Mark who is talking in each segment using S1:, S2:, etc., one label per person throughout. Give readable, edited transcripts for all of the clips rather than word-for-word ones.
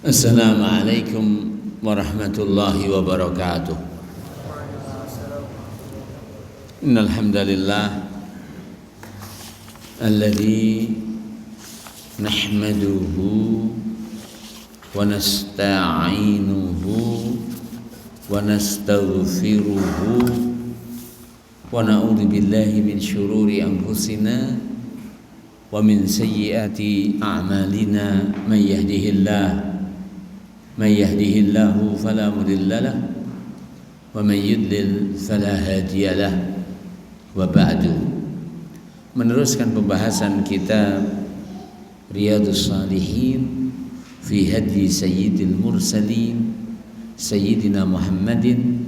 S1: Assalamualaikum warahmatullahi wabarakatuh. Innal hamdalillah alladzi nahmaduhu wa nasta'inuhu wa nastaghfiruhu wa na'udzu billahi min syururi anfusina wa min sayyiati a'malina man yahdihillahu fala mudilla lahu wa man yudlil fala hadiya lahu. Wa ba'du. Meneruskan pembahasan kitab Riyadhus Shalihin fi hadyi sayyidil mursalin sayyidina Muhammadin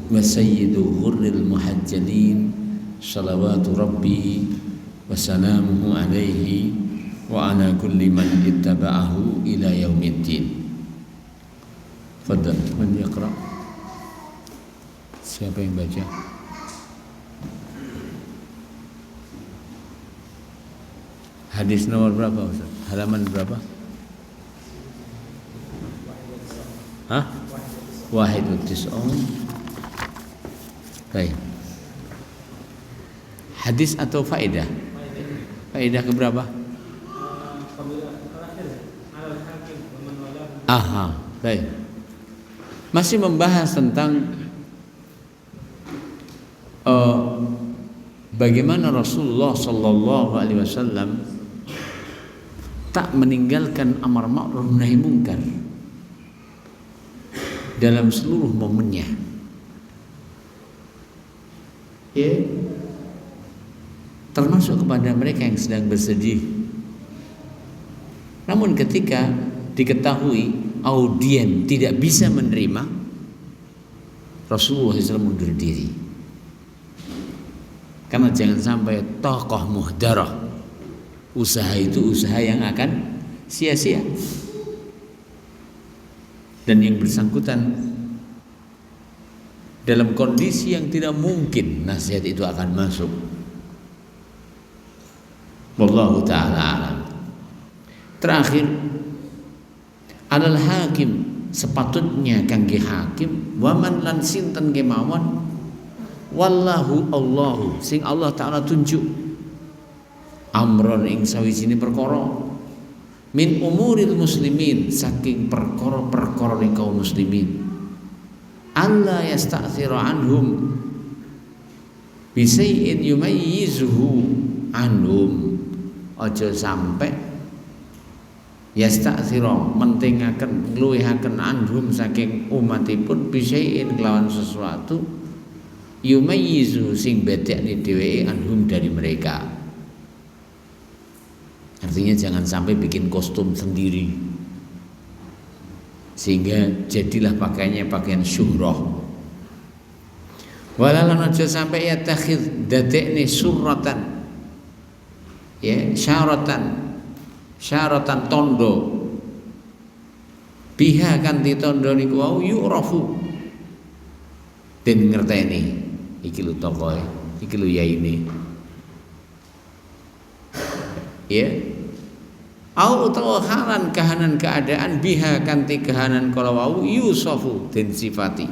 S1: wa sayyidu ghurril muhajjalin salawatu rabbi wa salamuhu alaihi wa ala kulli man ittaba'ahu ila yaumiddin. Fadhal, man yaqra? Siapa yang baca? Hadis nomor berapa Ustaz? Halaman berapa? Hah? Wahid wa tis'un. Baik. Hadis atau faedah? Faedah ke berapa? Aha, baik. Masih membahas tentang bagaimana Rasulullah sallallahu alaihi wasallam tak meninggalkan amar ma'ruf nahi mungkar dalam seluruh momennya. Ya, termasuk kepada mereka yang sedang bersedih. Namun ketika diketahui audien tidak bisa menerima, Rasulullah SAW mundur diri. Karena jangan sampai tokoh muhdarah, usaha itu usaha yang akan sia-sia, dan yang bersangkutan dalam kondisi yang tidak mungkin nasihat itu akan masuk. Wallahu ta'ala alam. Terakhir, alal hakim, sepatutnya kangge hakim, waman lan sinten kemawon, wallahu Allahu, sing Allah Ta'ala tunjuk, amron ing sawijine perkara, min umuril muslimin, saking perkara-perkara kaum muslimin, alla yasta'thira anhum bisay'in yumayyizuhu anhum, aja sampai yasta'thira mentingaken ngluwihaken anhum saking umatipun bisay'in kelawan sesuatu yumayyizu sing bedakne dheweke anhum dari mereka. Artinya jangan sampai bikin kostum sendiri sehingga jadilah pakaiannya pakaian syuhrah. Walalan aja sampai ya takhid dadekne suratan, ya syaratan tondo, biha kanthi tondo niku wau yu'rafu, den ngerteni iki lho tokoe, iki lho yaine. Ya, au utawa halan kahanan keadaan biha kanthi kahanan kala wau yusafu den sifati.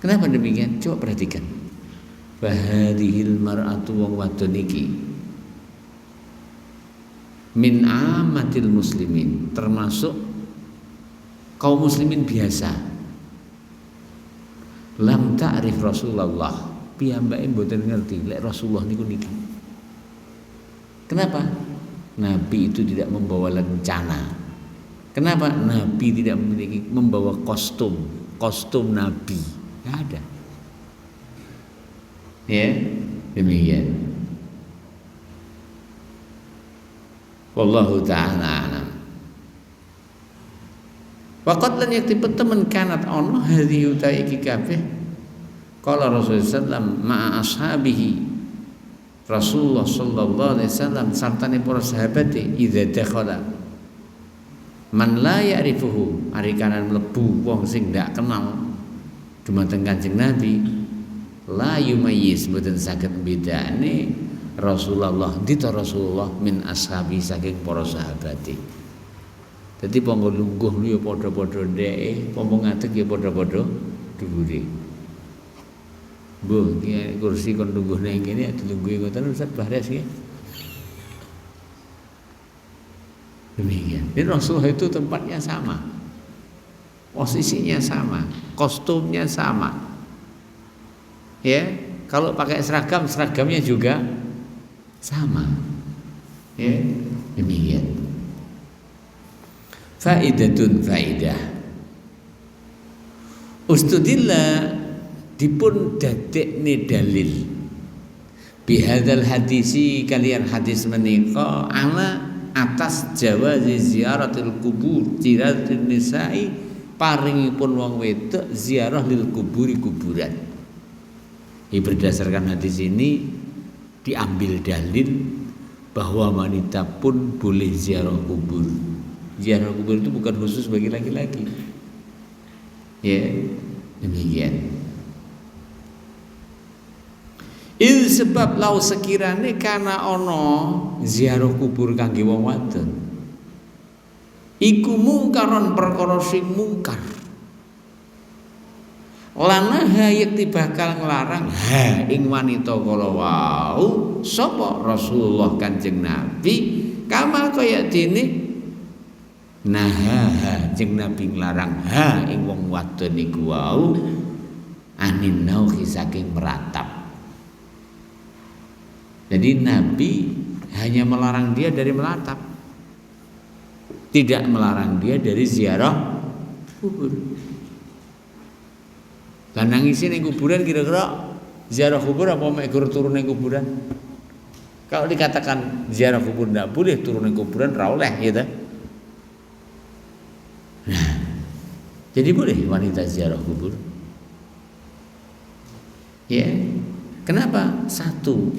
S1: Kenapa demikian? Coba perhatikan. Fahadhil mar'atu wa wadon iki min amatil muslimin, termasuk kaum muslimin biasa. Lam ta'rif Rasulullah, piyambake mboten ngerti lek Rasulullah niku niki. Kenapa? Nabi itu tidak membawa lencana. Kenapa? Nabi tidak membawa kostum Nabi, nggak ada. Ya, demikian. Wallahu ta'ala alam. Waqad lan yakti temen kanat ono hadhihi utai iki kabeh. Qala Rasulullah sallallahu ma'a ashabihi, Rasulullah sallallahu alaihi wasallam sartane para sahabate idza dakhala man la ya'rifuhu, ari kanan mlebu wong sing ndak kenal dumateng Kanjeng Nabi, la yumayyiz, mboten saged bedane Rasulullah dita Rasulullah min ashabi saking para sahabate. Dadi panggo lungguh ya padha-padha ndeke, pompo ngadeg ya padha-padha dhuwure. Bu, iki kursi kon lungguh nang kene dilungguhi ngoten Ustaz Bahres nggih. Demikian. Jadi Rasulullah itu tempatnya sama, posisinya sama, kostumnya sama. Ya, kalau pakai seragam, seragamnya juga sama. Ya, demikian. Faidatun faidah. Ustudillah dipun dadekne dalil. Bihadzal hadisi kalian hadis menika ala atas jawazi ziaratil kubur ziyaratin nisa'i paringipun wong wedok ziarah lil kuburi kuburan. Berdasarkan hadis ini diambil dalil bahwa wanita pun boleh ziarah kubur. Ziarah kubur itu bukan khusus bagi laki-laki. Ya, demikian. Sebab lau sekirane kana ono ziarah kubur kangge wong wadon iku mungkaron perkara sing mungkar lana yakti bakal nglarang ing wanita kala wau sapa Rasulullah Kanjeng Nabi kama kaya dene Kanjeng Nabi nglarang ing wong wadon iku wau anin nauhi saking meratap. Jadi Nabi hanya melarang dia dari melatap, tidak melarang dia dari ziarah kubur. Lan nangisi ning kuburan kira-kira ziarah kubur apa mek turun ning kuburan? Kalau dikatakan ziarah kubur tidak boleh, turun ning kuburan ra oleh gitu. Nah, jadi boleh wanita ziarah kubur. Ya. Kenapa? Satu,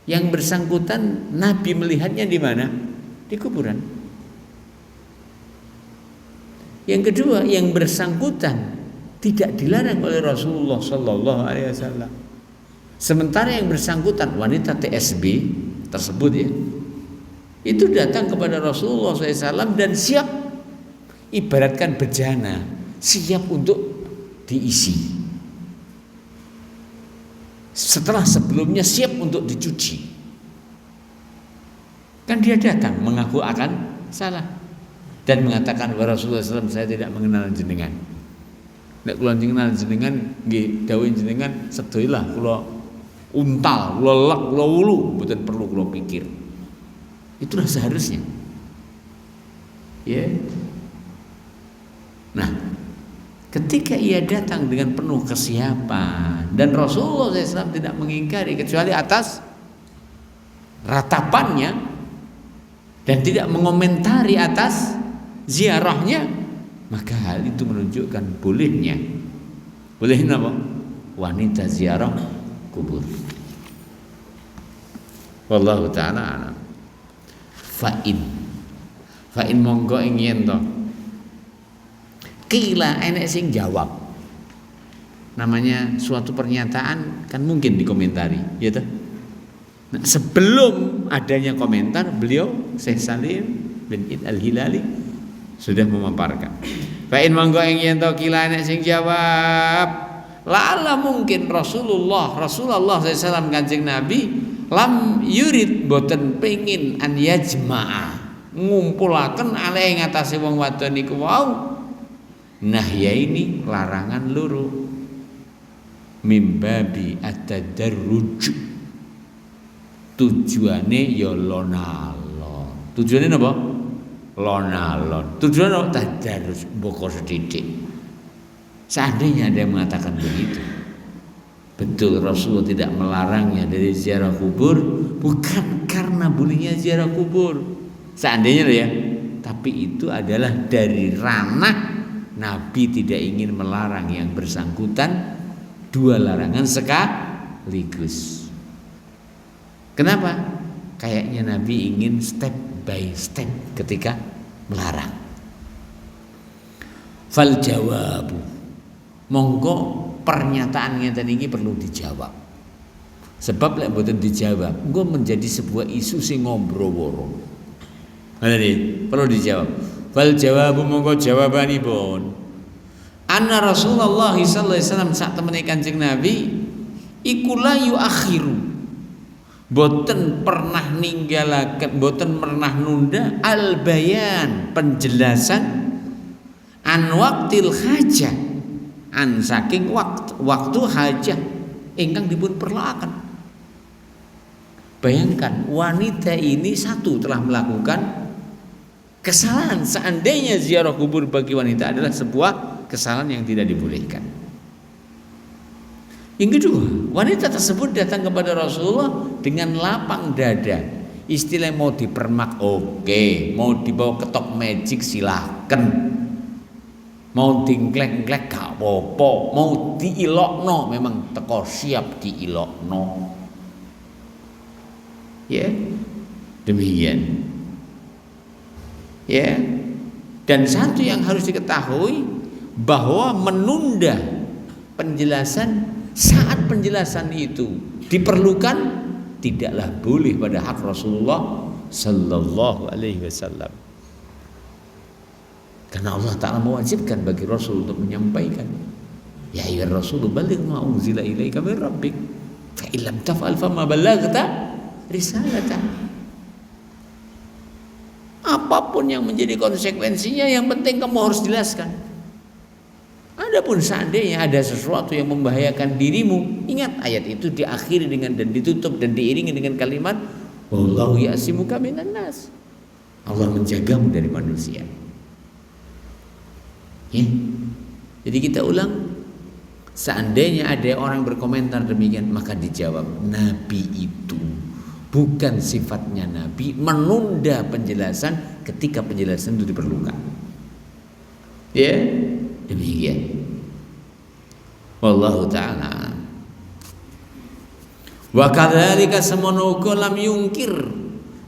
S1: yang bersangkutan Nabi melihatnya di mana? Di kuburan. Yang kedua, yang bersangkutan tidak dilarang oleh Rasulullah Sallallahu Alaihi Wasallam. Sementara yang bersangkutan wanita TSB tersebut ya, itu datang kepada Rasulullah SAW dan siap, ibaratkan bejana, siap untuk diisi. Setelah sebelumnya siap untuk dicuci. Kan dia datang mengaku akan salah dan mengatakan wa Rasulullah SAW saya tidak mengenal jenengan. Nek kula jenengan nggih dawuh jenengan sedoilah kula untal, kula lek, kula wulu, mboten perlu kula pikir. Itulah seharusnya. Ya. Nah, ketika ia datang dengan penuh kesiapan dan Rasulullah SAW tidak mengingkari kecuali atas ratapannya dan tidak mengomentari atas ziarahnya, maka hal itu menunjukkan bolehnya apa? Wanita ziarah kubur. Wallahu ta'ala a'lam. Fa'in monggo ing yen to kila enek sing jawab. Namanya suatu pernyataan kan mungkin dikomentari, ya toh? Nah, sebelum adanya komentar, beliau Syekh Salim bin Id Al-Hilali sudah memaparkan. Fa in manggo ing yen to kila enek sing jawab, la'alla mungkin Rasulullah SAW Kanjeng Nabi lam yurid boten pengin an yajma'a ngumpulaken ale ing atase wong wadon niku wau. Nah ya ini larangan luru mimbabi at-tadarruj, tujuane ya lonalon. Tujuane apa? Lonalon. Tujuane apa? Tadarruj, bokor sedidik. Seandainya ada yang mengatakan begitu, betul Rasulullah tidak melarangnya dari ziarah kubur bukan karena bolehnya ziarah kubur. Seandainya ya, tapi itu adalah dari ranah Nabi tidak ingin melarang yang bersangkutan dua larangan sekaligus. Kenapa? Kayaknya Nabi ingin step by step ketika melarang. Fal jawabu, monggo pernyataannya tadi ini perlu dijawab. Sebab lek mboten dijawab, engko menjadi sebuah isu sing ngombro-woro. Ngene perlu dijawab. Fal jawabu monggo jawabanipun. Anna Rasulullah sallallahu alaihi wasallam sak temene Kanjeng Nabi iku la yuakhiru. Boten pernah ninggalaken, boten pernah nunda al bayan penjelasan an waqtil hajah an saking waktu hajah ingkang dipun perloaken. Bayangkan wanita ini satu telah melakukan kesalahan. Seandainya ziarah kubur bagi wanita adalah sebuah kesalahan yang tidak dibolehkan. Yang kedua, wanita tersebut datang kepada Rasulullah dengan lapang dada. Istilah mau dipermak, oke. Mau dibawa ketok magic silahkan. Mau dingklek-klek gak apa-apa. Mau diilokno memang teko siap diilokno. Ya, demikian. Ya, dan satu yang harus diketahui bahwa menunda penjelasan saat penjelasan itu diperlukan tidaklah boleh pada hak Rasulullah sallallahu alaihi wasallam. Karena Allah Ta'ala mewajibkan bagi Rasul untuk menyampaikan, ya ayyuhar rasul balligh ma unzila ilaika min rabbik fa illam taf'al fama ballaghta risalata. Apapun yang menjadi konsekuensinya, yang penting kamu harus jelaskan. Adapun seandainya ada sesuatu yang membahayakan dirimu, ingat ayat itu diakhiri dengan dan ditutup dan diiringi dengan kalimat wallahu ya'simuka minan nas. Allah menjagamu dari manusia. Ya. Jadi kita ulang, seandainya ada orang berkomentar demikian, maka dijawab, Nabi itu bukan sifatnya Nabi menunda penjelasan ketika penjelasan itu diperlukan. Ya, demikian. Wallahu ta'ala. Wa kadzalika semono uga lam yungkir.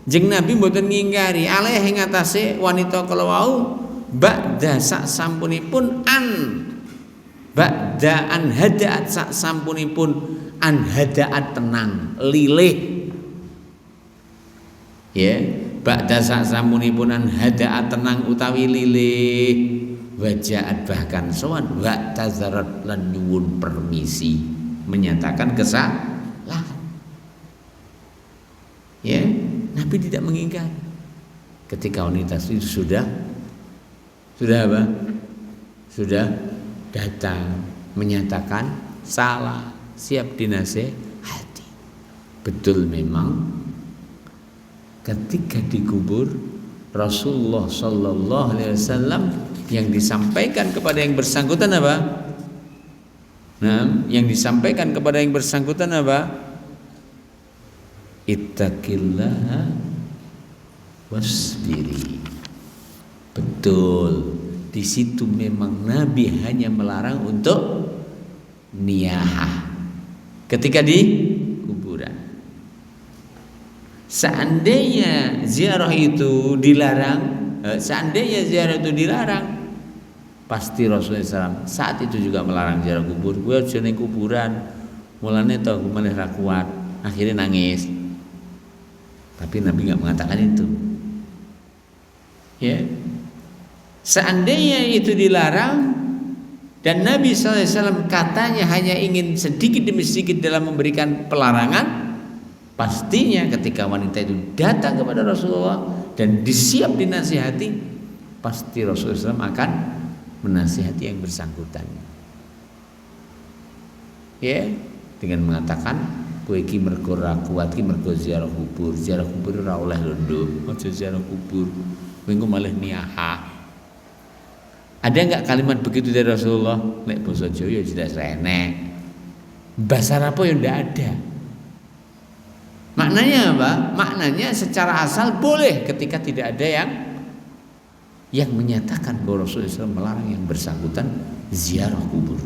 S1: Jeung Nabi mboten ngingkari alih ing atase wanita kala wau ba'da sak sampunipun ba'da an hadaat sak sampunipun an hadaat tenang lilih. Ya, ba'da sak sampunipun an hadaat tenang utawi lilih wajaat bahkan sowan wa tazarat lan nyuwun permisi menyatakan kesalahan. Ya, Nabi tidak mengingkari ketika wanita itu sudah apa? Sudah datang menyatakan salah, siap dinasehati. Betul memang ketika dikubur Rasulullah sallallahu alaihi wasallam yang disampaikan kepada yang bersangkutan apa? Nah, yang disampaikan kepada yang bersangkutan apa? Ittaqillaha wasbiri. Betul, di situ memang Nabi hanya melarang untuk niyahah ketika di kuburan. Seandainya ziarah itu dilarang, pasti Rasulullah SAW saat itu juga melarang ziarah kubur. Gue aja ning kuburan, mulane tau gue malah ra kuat, akhirnya nangis. Tapi Nabi nggak mengatakan itu. Ya. Seandainya itu dilarang dan Nabi SAW katanya hanya ingin sedikit demi sedikit dalam memberikan pelarangan, pastinya ketika wanita itu datang kepada Rasulullah dan disiap dinasihati, pasti Rasulullah SAW akan menasihati yang bersangkutan. Ya, dengan mengatakan kowe iki mergo ra kuat iki mergo ziarah kubur ora oleh londo, aja ziarah kubur. Kowe engko malah niyahah. Ada enggak kalimat begitu dari Rasulullah? Nek basa Jawa ya jelas renek. Bahasa Arab ya ndak ada. Maknanya apa? Maknanya secara asal boleh ketika tidak ada yang menyatakan bahwa Rasulullah SAW melarang yang bersangkutan ziarah kubur.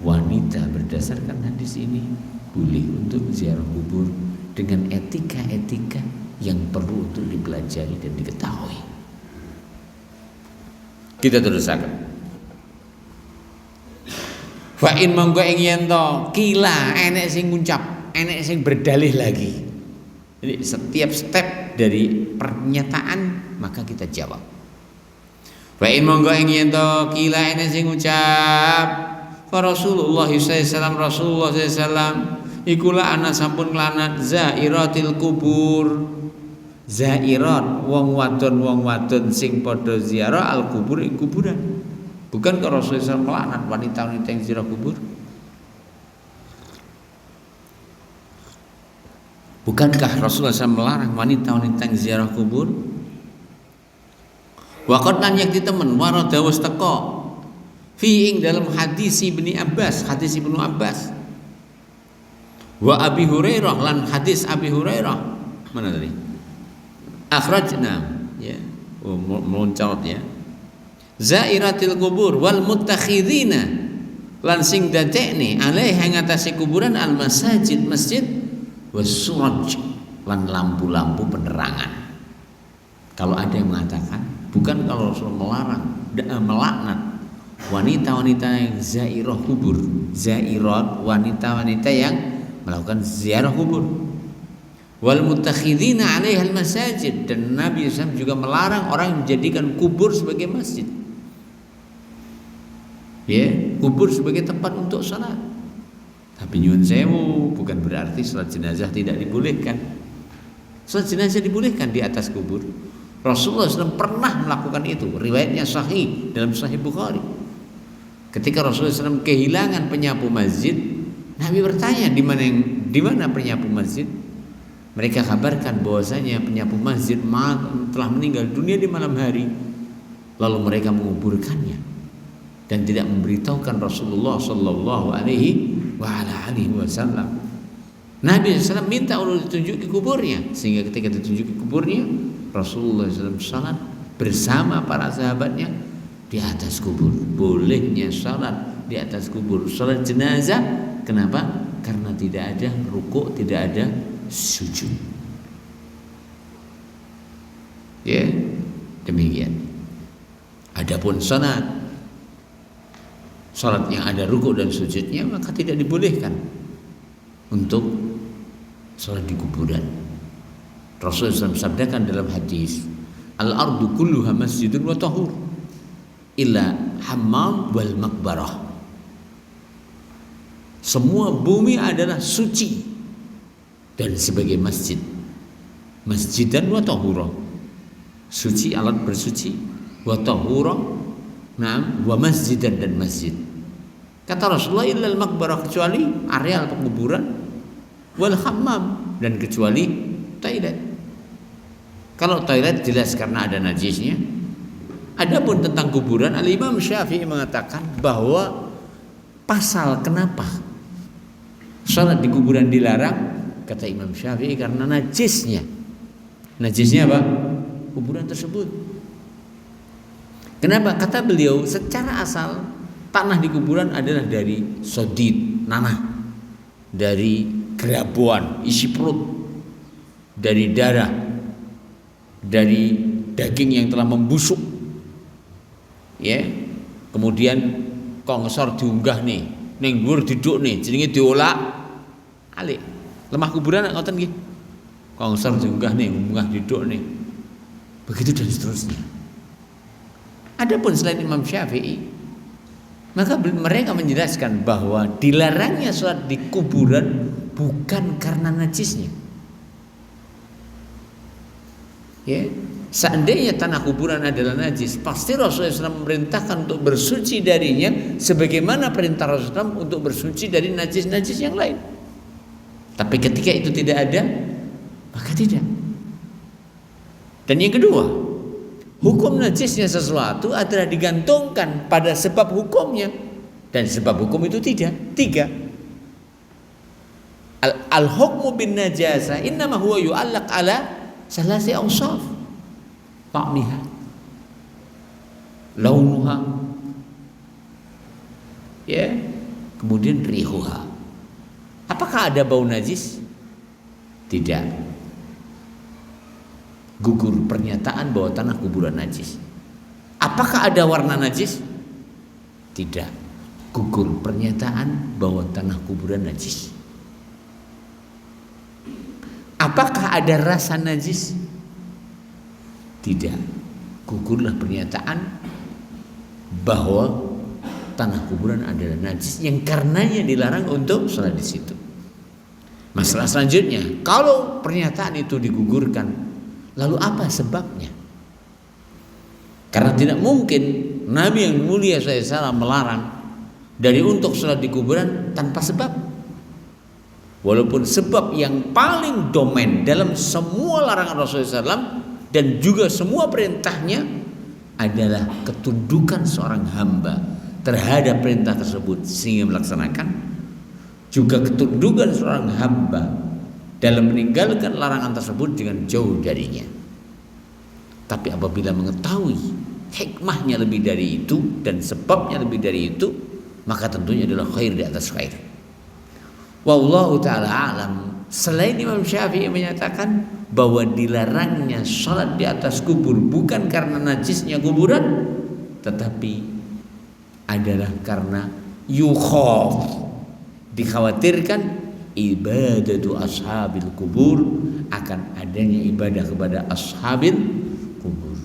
S1: Wanita berdasarkan hadis ini boleh untuk ziarah kubur dengan etika-etika yang perlu untuk dipelajari dan diketahui. Kita terusaken. Fa in monggo ing yen to kila enek sing ngucap enek sing berdalih lagi. Jadi setiap step dari pernyataan maka kita jawab. Wa in monggo ing yen to kila enek sing ngucap fa Rasulullah sallallahu Rasulullah sallallahu ikulah ana sampun nglanat zairatil kubur. Zairat wong wadon sing padha ziarah al kubur ing kuburan. Bukan ke Rasulullah melaknat wanita-wanita yang ziarah kubur? Bukankah Rasulullah SAW melarang wanita-wanita yang ziarah kubur? Waqad lan yakti temen warada was teko fi ing dalam hadis Ibnu Abbas, wa Abi Hurairah lan hadis Abi Hurairah. Mana tadi? Akhrajna ya. Oh, meloncat ya. Zairatil kubur wal muttakhidina lan sing dadekne alaiha ing atase kuburan al masajid masjid wasuraj lan lampu-lampu penerangan. Kalau ada yang mengatakan bukan kalau Rasulullah melaknat wanita-wanita yang zairah kubur, zairat wanita-wanita yang melakukan ziarah kubur, wal muttakhidina alaiha al masajid, dan Nabi SAW juga melarang orang yang menjadikan kubur sebagai masjid. Ya, kubur sebagai tempat untuk salat. Tapi nyuwun sewu, bukan berarti salat jenazah tidak dibolehkan. Salat jenazah dibolehkan di atas kubur. Rasulullah SAW pernah melakukan itu. Riwayatnya sahih dalam Sahih Bukhari. Ketika Rasulullah SAW kehilangan penyapu masjid, Nabi bertanya di mana penyapu masjid? Mereka kabarkan bahwasanya penyapu masjid telah meninggal dunia di malam hari. Lalu mereka menguburkannya dan tidak memberitahukan Rasulullah sallallahu alaihi wasallam. Nabi SAW minta untuk ditunjuki kuburnya, sehingga ketika ditunjuki kuburnya, Rasulullah SAW salat bersama para sahabatnya di atas kubur. Bolehnya salat di atas kubur, salat jenazah. Kenapa? Karena tidak ada rukuk, tidak ada sujud. Ya, demikian. Adapun salat yang ada rukuk dan sujudnya maka tidak dibolehkan untuk salat di kuburan. Rasulullah SAW sabdakan dalam hadis, al-ardu kulluha masjidun wa tahur illa hammam wal maqbarah. Semua bumi adalah suci dan sebagai masjid. Masjidan wa tahura, suci alat bersuci, wa tahura, nah, wa masjidan dan masjid. Kata Rasulullah illal maqbarah, kecuali areal penguburan, wal hammam, dan kecuali toilet. Kalau toilet jelas karena ada najisnya. Adapun tentang kuburan, Al-Imam Syafi'i mengatakan bahwa pasal kenapa salat di kuburan dilarang, kata Imam Syafi'i, karena najisnya. Najisnya apa? Kuburan tersebut. Kenapa? Kata beliau, secara asal tanah di kuburan adalah dari sodid, nanah, dari kerabuan, isi perut, dari darah, dari daging yang telah membusuk, ya. Kemudian kok ngesor diunggah nih, neng dhuwur diduk nih, jenenge diolak alik. Lemah kuburan ngoten nggih. Kok ngesor diunggah nih, munggah diduk nih. Begitu dan seterusnya. Adapun selain Imam Syafi'i, maka mereka menjelaskan bahwa dilarangnya sholat di kuburan bukan karena najisnya. Ya, seandainya tanah kuburan adalah najis, pasti Rasulullah SAW memerintahkan untuk bersuci darinya, sebagaimana perintah Rasulullah SAW untuk bersuci dari najis-najis yang lain. Tapi ketika itu tidak ada, maka tidak. Dan yang kedua, hukum najisnya sesuatu adalah digantungkan pada sebab hukumnya, dan sebab hukum itu tiga. Al-hukmu bin najasa innama huwa yu'allaq ala salasi awsaf, ta'miha, launuha, ya, kemudian rihuha. Apakah ada bau najis? Tidak. Gugur pernyataan bahwa tanah kuburan najis. Apakah ada warna najis? Tidak. Gugur pernyataan bahwa tanah kuburan najis. Apakah ada rasa najis? Tidak. Gugurlah pernyataan bahwa tanah kuburan adalah najis yang karenanya dilarang untuk sholat di situ. Masalah selanjutnya, kalau pernyataan itu digugurkan, lalu apa sebabnya? Karena tidak mungkin Nabi yang mulia SAW melarang dari untuk sholat di kuburan tanpa sebab. Walaupun sebab yang paling domain dalam semua larangan Rasulullah SAW dan juga semua perintahnya adalah ketundukan seorang hamba terhadap perintah tersebut sehingga melaksanakan, juga ketundukan seorang hamba dalam meninggalkan larangan tersebut dengan jauh darinya. Tapi apabila mengetahui hikmahnya lebih dari itu dan sebabnya lebih dari itu, maka tentunya adalah khair di atas khair. Wallahu ta'ala alam. Selain Imam Syafi'i menyatakan bahwa dilarangnya sholat di atas kubur bukan karena najisnya kuburan, tetapi adalah karena yukhaf, dikhawatirkan ibadatu ashabil kubur, akan adanya ibadah kepada ashabil kubur.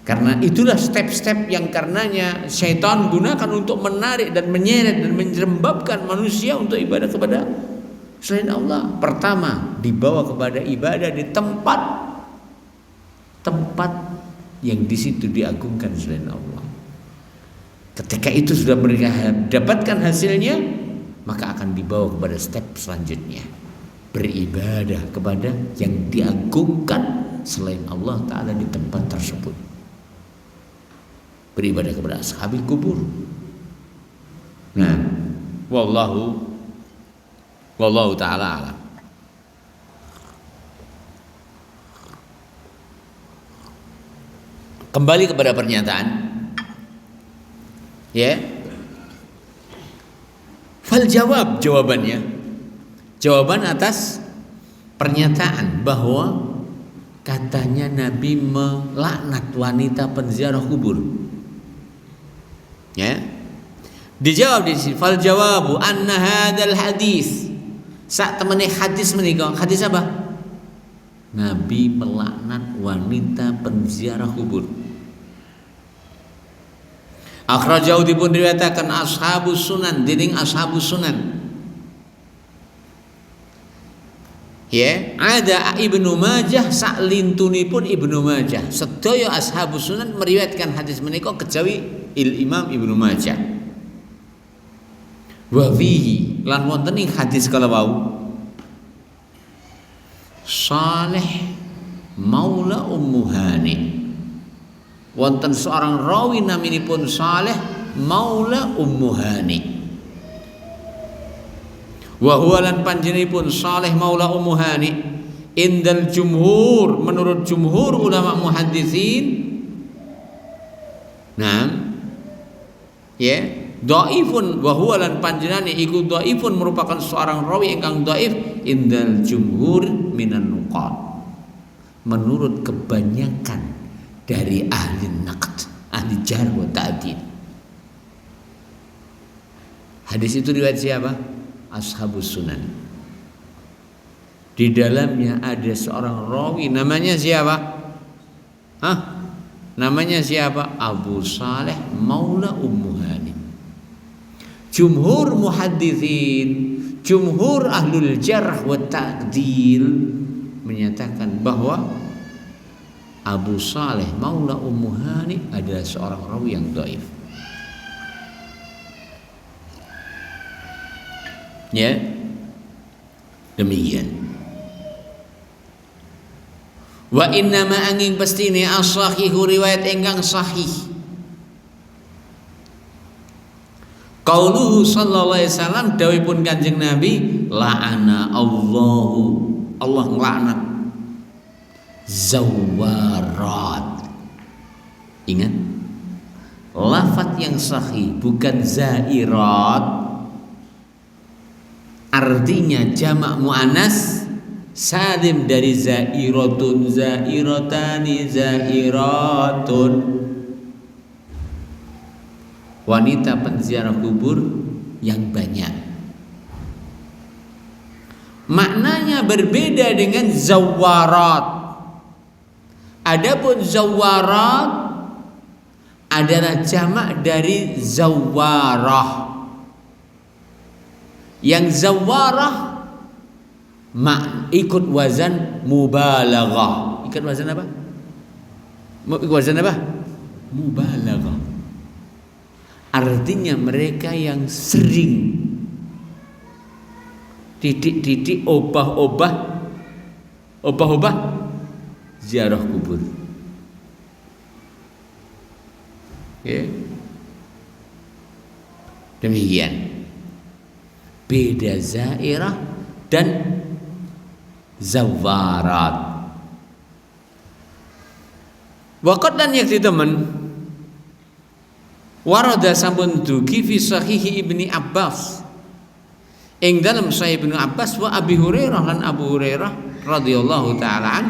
S1: Karena itulah step-step yang karenanya syaitan gunakan untuk menarik dan menyeret dan menyerembabkan manusia untuk ibadah kepada selain Allah. Pertama, dibawa kepada ibadah di tempat yang di situ diagungkan selain Allah. Ketika itu sudah mereka dapatkan hasilnya, maka akan dibawa kepada step selanjutnya, beribadah kepada yang diagungkan selain Allah Ta'ala di tempat tersebut, beribadah kepada ashabil kubur. Nah, wallahu ta'ala alam. Kembali kepada pernyataan, ya. Fal jawab, jawaban atas pernyataan bahwa katanya Nabi melaknat wanita penziarah kubur. Ya. Dijawab di sini, fal jawabu anna hadzal hadis. Sak temene hadis menika, hadis apa? Nabi melaknat wanita penziarah kubur. Akhrajahu dipun riwayataken ashabus sunan, dening ashabus sunan. Ya, ada Ibnu Majah saklintunipun Ibnu Majah. Sedaya ashabus sunan meriwayatkan hadis menika kejawi Imam Ibnu Majah. Wa fihi lan wonten ing hadis kala wau Saleh Maula Ummu Hani. Wonten seorang rawi naminipun Saleh Maula Ummu Hani. Wa huwa lan panjenenganipun Saleh Maula Ummu Hani indal jumhur, menurut jumhur ulama muhaddisin. Nah, ya, dhaifun wa huwa lan panjenengane iku dhaifun merupakan seorang rawi ingkang dhaif indal jumhur minan nuqad, menurut kebanyakan dari ahli naqd, ahli jarh wa ta'dil. Hadis itu riwayat siapa? Ashabus sunan. Di dalamnya ada seorang rawi namanya siapa? Namanya siapa? Abu Saleh Maula Ummu Hani. Jumhur muhadditsin, jumhur ahlul jarh wa ta'dil menyatakan bahwa Abu Saleh Maula Ummu Hani adalah seorang rawi yang dhaif. Ya, demikian. Wa inna ma angin pastine as-sahihu riwayat ingkang sahih. Qauluhu sallallahu alaihi wasallam, dawuhipun Kanjeng Nabi, la'ana Allahu, Allah nglaknat zawarat. Ingat, lafaz yang sahih bukan zairat, artinya jamak muannas salim dari zairatun, zairatani, zairatun. Wanita penziarah kubur yang banyak. maknanya berbeda dengan zawarat. Adapun zawarat adalah jamak dari zawarah. Yang zawarah ikut wazan mubalaghah. Ikut wazan apa? Ikut wazan apa? Mubalaghah. Artinya mereka yang sering titik-titik obah-obah ziarah kubur. Ya. Demikian. Beda zairah dan zawarat. Waqad dan yakti teman warada sampun dugi fi sahih Ibni Abbas ing dalam Sahih Ibnu Abbas wa Abi Hurairah lan Abu Hurairah radhiyallahu taala an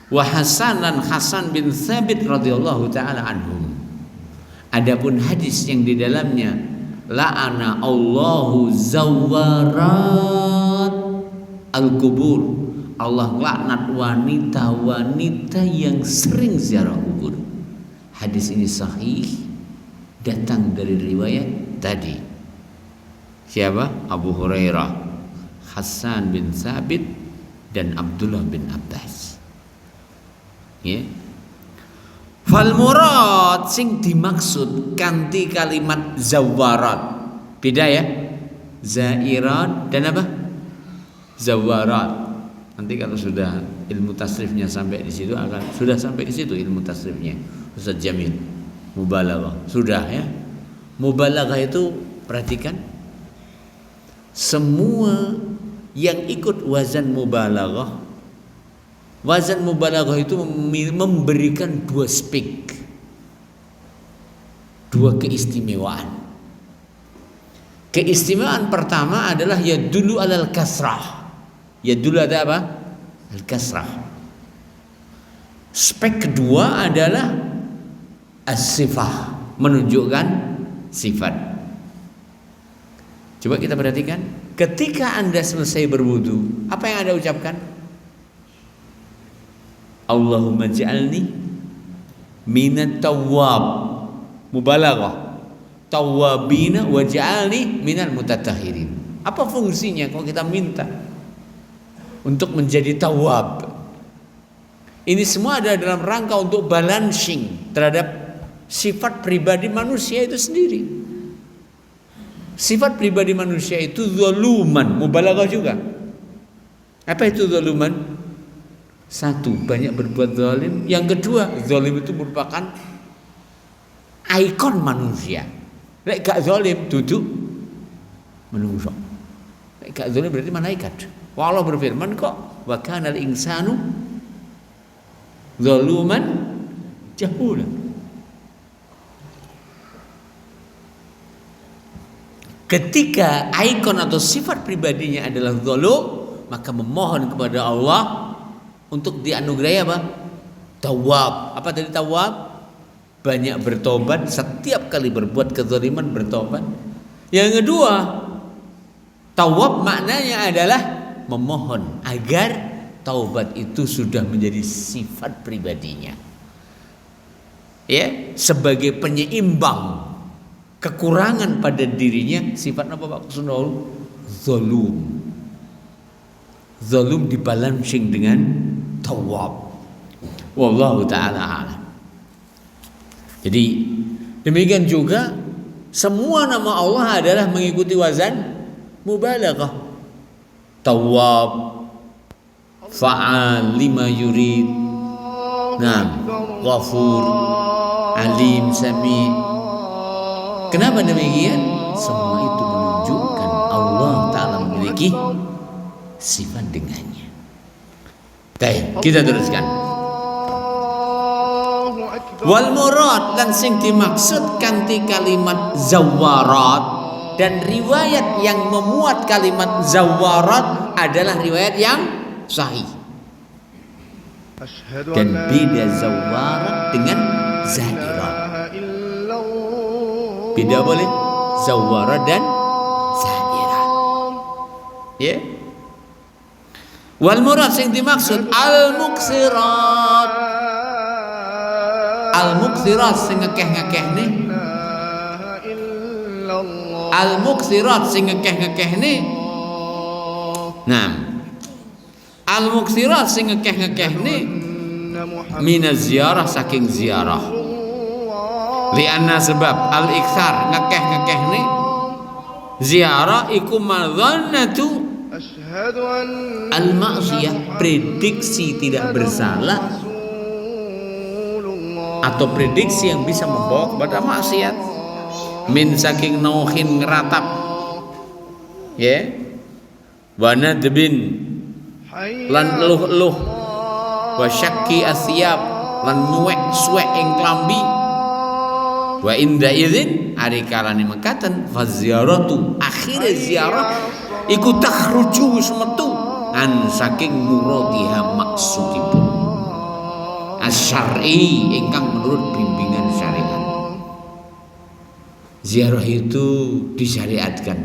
S1: wa Hasan dan Hasan bin Thabit radhiyallahu taala anhum. Adapun hadis yang di dalamnya la'ana Allahu zawarat al-kubur, Allah laknat wanita-wanita yang sering ziarah kubur. Hadis ini sahih, datang dari riwayat tadi. Siapa? Abu Hurairah, Hasan bin Thabit dan Abdullah bin Abbas. Ya. Fal murad sing dimaksud kanthi kalimat zawarat. Beda ya. Zairat dan apa? Zawarat. Nanti kalau sudah ilmu tasrifnya sampai di situ akan sudah sampai di situ ilmu tasrifnya. Ustaz Jamil. Mubalaghah. Sudah ya. Mubalaghah itu perhatikan semua yang ikut wazan mubalaghah. Wazan mubalaghah itu memberikan dua spek, dua keistimewaan. Keistimewaan pertama adalah yadullu alal kasrah. Yadullu ada apa? Al kasrah. Spek kedua adalah as-sifah, menunjukkan sifat. Coba kita perhatikan, ketika Anda selesai berwudu, apa yang Anda ucapkan? Allahumma ja'alni minat tawwab, mubalaghah, tawwabina wa ja'alni minal mutatahhirin. Apa fungsinya kalau kita minta untuk menjadi tawwab? Ini semua ada dalam rangka untuk balancing terhadap sifat pribadi manusia itu sendiri. Sifat pribadi manusia itu zaluman, mubalaghah juga. Apa itu zaluman? Satu, banyak berbuat zalim. Yang kedua, zalim itu merupakan ikon manusia. Lek gak zalim duduk menungso. Lek gak zalim berarti malaikat. Allah berfirman kok, wa kanal insanu zaluman jahula. Ketika ikon atau sifat pribadinya adalah zalim, maka memohon kepada Allah untuk dianugerahi apa? Tawwab. Apa tadi tawwab? Banyak bertobat, setiap kali berbuat kezaliman bertobat. Yang kedua, tawwab maknanya adalah memohon agar taubat itu sudah menjadi sifat pribadinya. Ya, sebagai penyeimbang kekurangan pada dirinya. Sifat apa Pak Kusnul? Zalum. Zalum dibalancing dengan tawwab. Wallahu ta'ala a'lam. Jadi demikian juga semua nama Allah adalah mengikuti wazan mubalaghah. Tawwab, fa'al lima yurid, Ghafur, Alim, Sami. Kenapa demikian? Semua itu menunjukkan Allah Ta'ala memiliki sifat dengannya. Baik, kita teruskan. Wal murad dan sing dimaksud kanthi kalimat zawarat, dan riwayat yang memuat kalimat zawarat adalah riwayat yang sahih. Dan beda zawarat dengan zairat. Beda boleh zawarat dan zairat. Ya. Wal murad sing dimaksud al-muksirat. Al-muksirat sing ngekeh-ngekehne. Al-muksirat sing ngekeh-ngekehne. Nah, al-muksirat sing ngekeh-ngekehne minaz ziarah saking ziarah. Lianna sebab al-iktsar ngekeh-ngekehne ziarah iku madzannatu al-ma'siyah, prediksi tidak bersalah atau prediksi yang bisa membawa kepada maksiat. Min saking nauhin ngeratap ya, wa nadbin lan eluh-eluh, wa syakki asyab lan nyuwek-suwek ing klambi, wa inda idzin ari kalane mekaten fa ziyaratu akhir ziarah iku takhruju metu an saking muradiha maksudipun asy-syar'i ingkang menurut bimbingan syariat. Ziarah itu disyariatkan,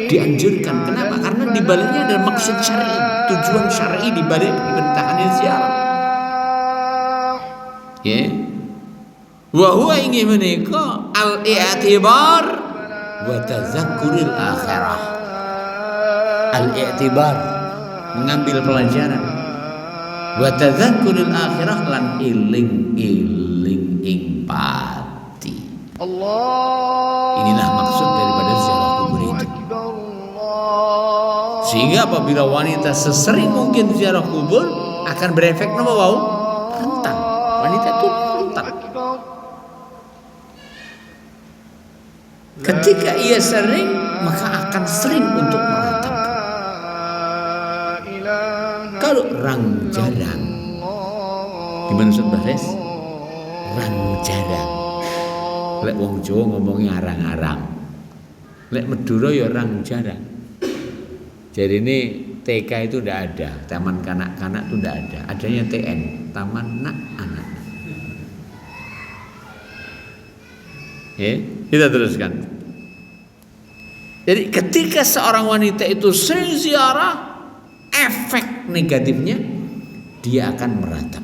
S1: dianjurkan. Kenapa? Karena di baliknya ada maksud syar'i, tujuan syar'i di balik pemerintahan ziarah. Ya. Wa huwa inggih menika al-i'tibar wa tazakkuril akhirah. Al-i'tibar mengambil pelajaran, wa tazakkuril akhirah lan iling-iling ing pati. Inilah maksud daripada ziarah kubur itu. Sehingga apabila wanita sesering mungkin ziarah kubur akan berefek apa wau? Rentan. Wanita itu rentan. Ketika ia sering, maka akan sering untuk meratap. Kalau rang jarang, gimana Ustaz Bares? Rang jarang. Lek wong Jawa ngomongnya arang-arang. Lek Madura ya rang jarang. Jadi ini TK itu tidak ada, taman kanak-kanak itu tidak ada. Adanya TN, taman nak-anak. Ya, kita teruskan. Jadi ketika seorang wanita itu sering ziarah, efek negatifnya dia akan meratap.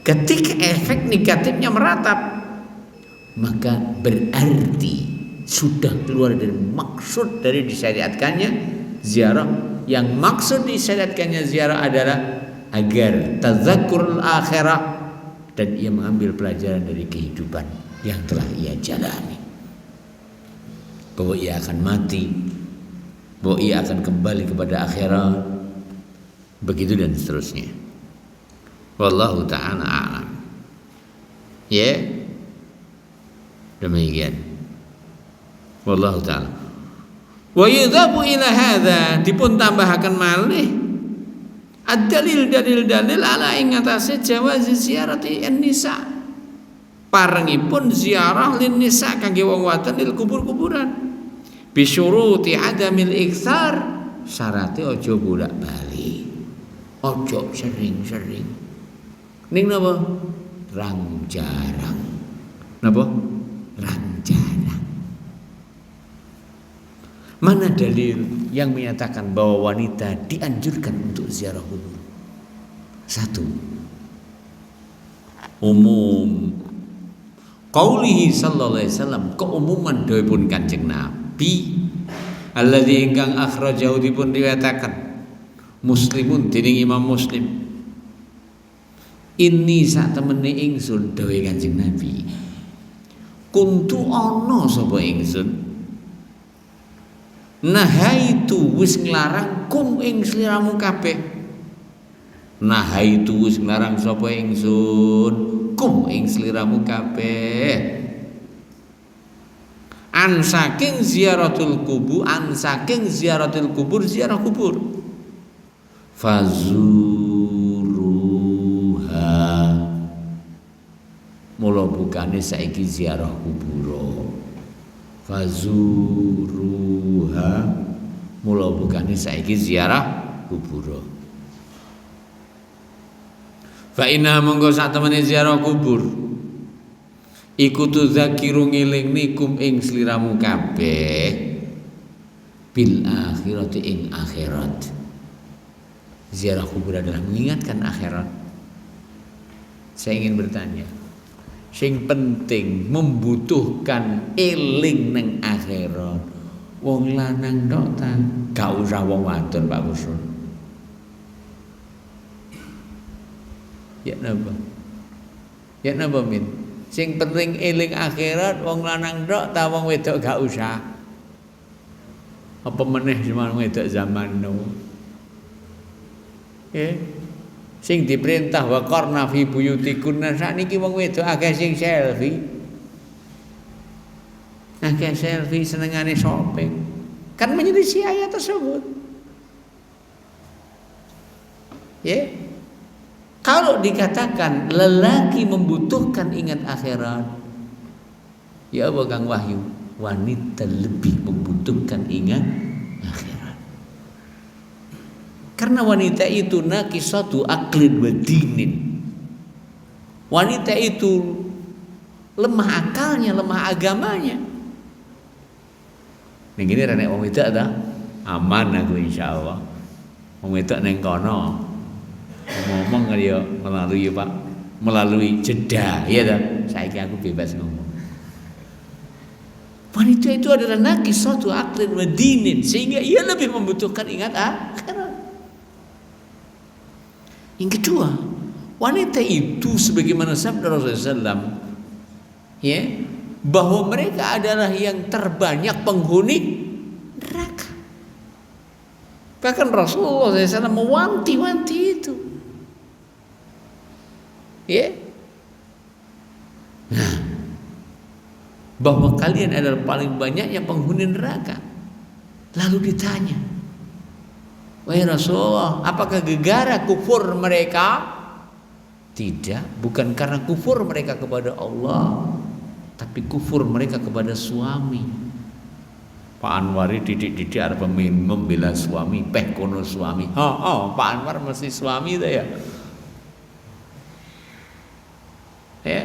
S1: Ketika efek negatifnya meratap, maka berarti sudah keluar dari maksud dari disyariatkannya ziarah. Yang maksud disyariatkannya ziarah adalah agar tazakkurul akhirah dan ia mengambil pelajaran dari kehidupan yang telah ia jalani, bahwa ia akan mati, bahwa ia akan kembali kepada akhirat, begitu dan seterusnya. Wallahu ta'ala a'lam. Ya, demikian. Wallahu ta'ala. Wa yudhabu ila hadza, dipun tambahaken malih ad-dalil dalil ala ing atase jawaz ziarati an-nisa. Parengipun ziarah lin nisa kangge wong wadon lil kubur-kuburan. Bisyuruti adamil iktsar, syarate aja bolak-balik. Aja sering-sering. Ning napa? Rang jarang. Napa? Rang jarang. Mana dalil yang menyatakan bahwa wanita dianjurkan untuk ziarah kubur? Satu, umum qaulihi sallallahu alaihi wasallam, keumuman dawuhipun Kanjeng Nabi alladzi ingkang akhrajahu dipun riwayataken Muslimun dening Imam Muslim. Ini sak temene ingsun dawuh Kanjeng Nabi, kuntu ana sapa ingsun nahaitu wis nglarang kum ing sliramu kabeh. Nahaitu wis nglarang sapa ingsun kum ing sliramu kabeh an saking ziaratul kubur, an saking ziaratul kubur, ziarah kubur. Fazuruha, mula bukane saiki ziarah kubur. Fazuruha, mula bukane saiki ziarah kubur. Fa inna monggo sak temene ziarah kubur iku tuzakiru ngelingni kum ing sliramu kabeh bil akhirati ing akhirat. Ziarah kubur adalah mengingatkan akhirat. Saya ingin bertanya, sing penting membutuhkan eling neng akhirat. Wong lanang tok ta, gak usah wong wadon Pak Kusro. Ya napa? Ya napa Min? Sing penting eling akhirat wong lanang tok ta wong wedok gak usah. Apa meneh zaman wedok zaman no. Sing diperintah wa qarna fi buyutikunna sakniki wong wedok akeh sing selfie. Akeh selfie senengane shopping. Kan menyelisih ayat tersebut. Ya. Kalau dikatakan lelaki membutuhkan ingat akhirat, ya apa Kang Wahyu? Wanita lebih membutuhkan ingat akhirat. Karena wanita itu nakisatu aklin wa dinin. Wanita itu lemah akalnya, lemah agamanya. Ning gini renek wong wedok ta? Aman aku insyaallah. Wong wedok ning kono. Ngomong ya melalui jeda, iya ta? Saiki aku bebas ngomong. Wanita itu adalah nakisatu aklin wa dinin, sehingga ia lebih membutuhkan ingat akhirat. Yang kedua, wanita itu sebagaimana sabda Rasulullah SAW, ya, bahwa mereka adalah yang terbanyak penghuni neraka. Bahkan Rasulullah SAW mewanti-wanti itu. Ya. Nah, bahwa kalian adalah paling banyaknya penghuni neraka. Lalu ditanya, wahai Rasulullah, apakah gegara kufur mereka? Tidak, bukan karena kufur mereka kepada Allah, tapi kufur mereka kepada suami. Pak Anwar didik-didik arep membela suami, peh kono suami. Pak Anwar mesti suami itu ya. Ya.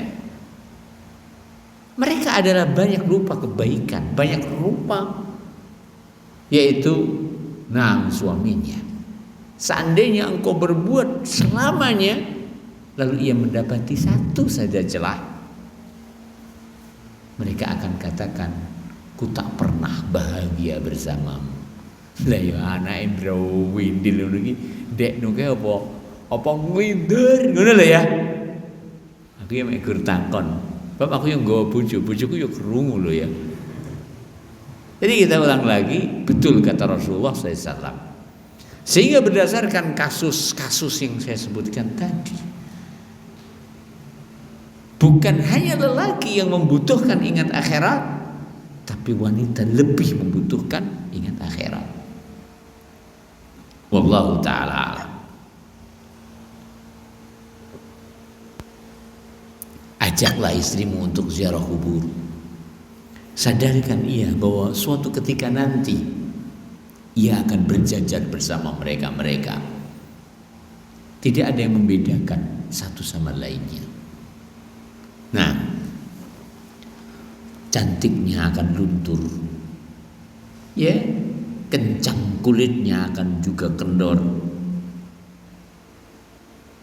S1: Mereka adalah banyak rupa kebaikan, banyak rupa yaitu suaminya. Seandainya engkau berbuat selamanya, lalu ia mendapati satu saja celah, mereka akan katakan, ku tak pernah bahagia bersamamu. Lah ya anake bro windil ngono iki, dek nuke apa nglinder ngono lho ya. Aku ya mek gur takon. Bab aku yang nggawa bojoku yo krungu lho ya. Jadi kita ulang lagi, betul kata Rasulullah SAW. Sehingga berdasarkan kasus-kasus yang saya sebutkan tadi, bukan hanya lelaki yang membutuhkan ingat akhirat, tapi wanita lebih membutuhkan ingat akhirat. Wallahu ta'ala a'lam. Ajaklah istrimu untuk ziarah kubur. Sadarkan ia bahwa suatu ketika nanti ia akan berjajar bersama mereka-mereka. Tidak ada yang membedakan satu sama lainnya. Nah, cantiknya akan luntur, ya, kencang kulitnya akan juga kendor,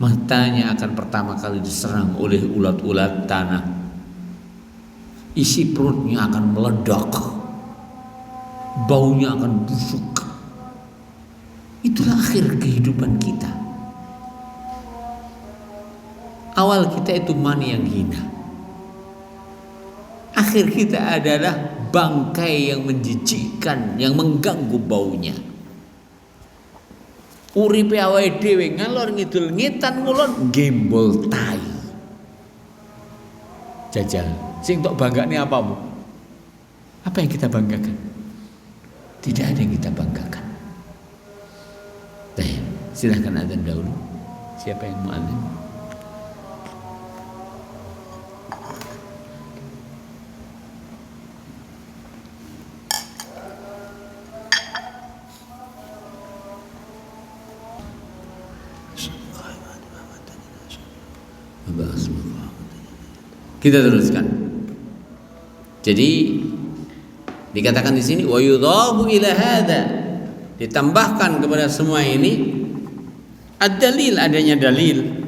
S1: matanya akan pertama kali diserang oleh ulat-ulat tanah, isi perutnya akan meledak, baunya akan busuk. Itulah akhir kehidupan kita. Awal kita itu mani yang hina, akhir kita adalah bangkai yang menjijikkan, yang mengganggu baunya. Uripe awake dhewe ngalor ngidul ngitan ngulon gembol tai. Jajal, sing tok banggane apamu? Apa yang kita banggakan? Tidak ada yang kita banggakan. Baik, silahkan adzan dahulu. Siapa yang mau adzan? Kita teruskan. Jadi dikatakan di sini wa yudhafu ila hadza, ditambahkan kepada semua ini Ad-dalil, adanya dalil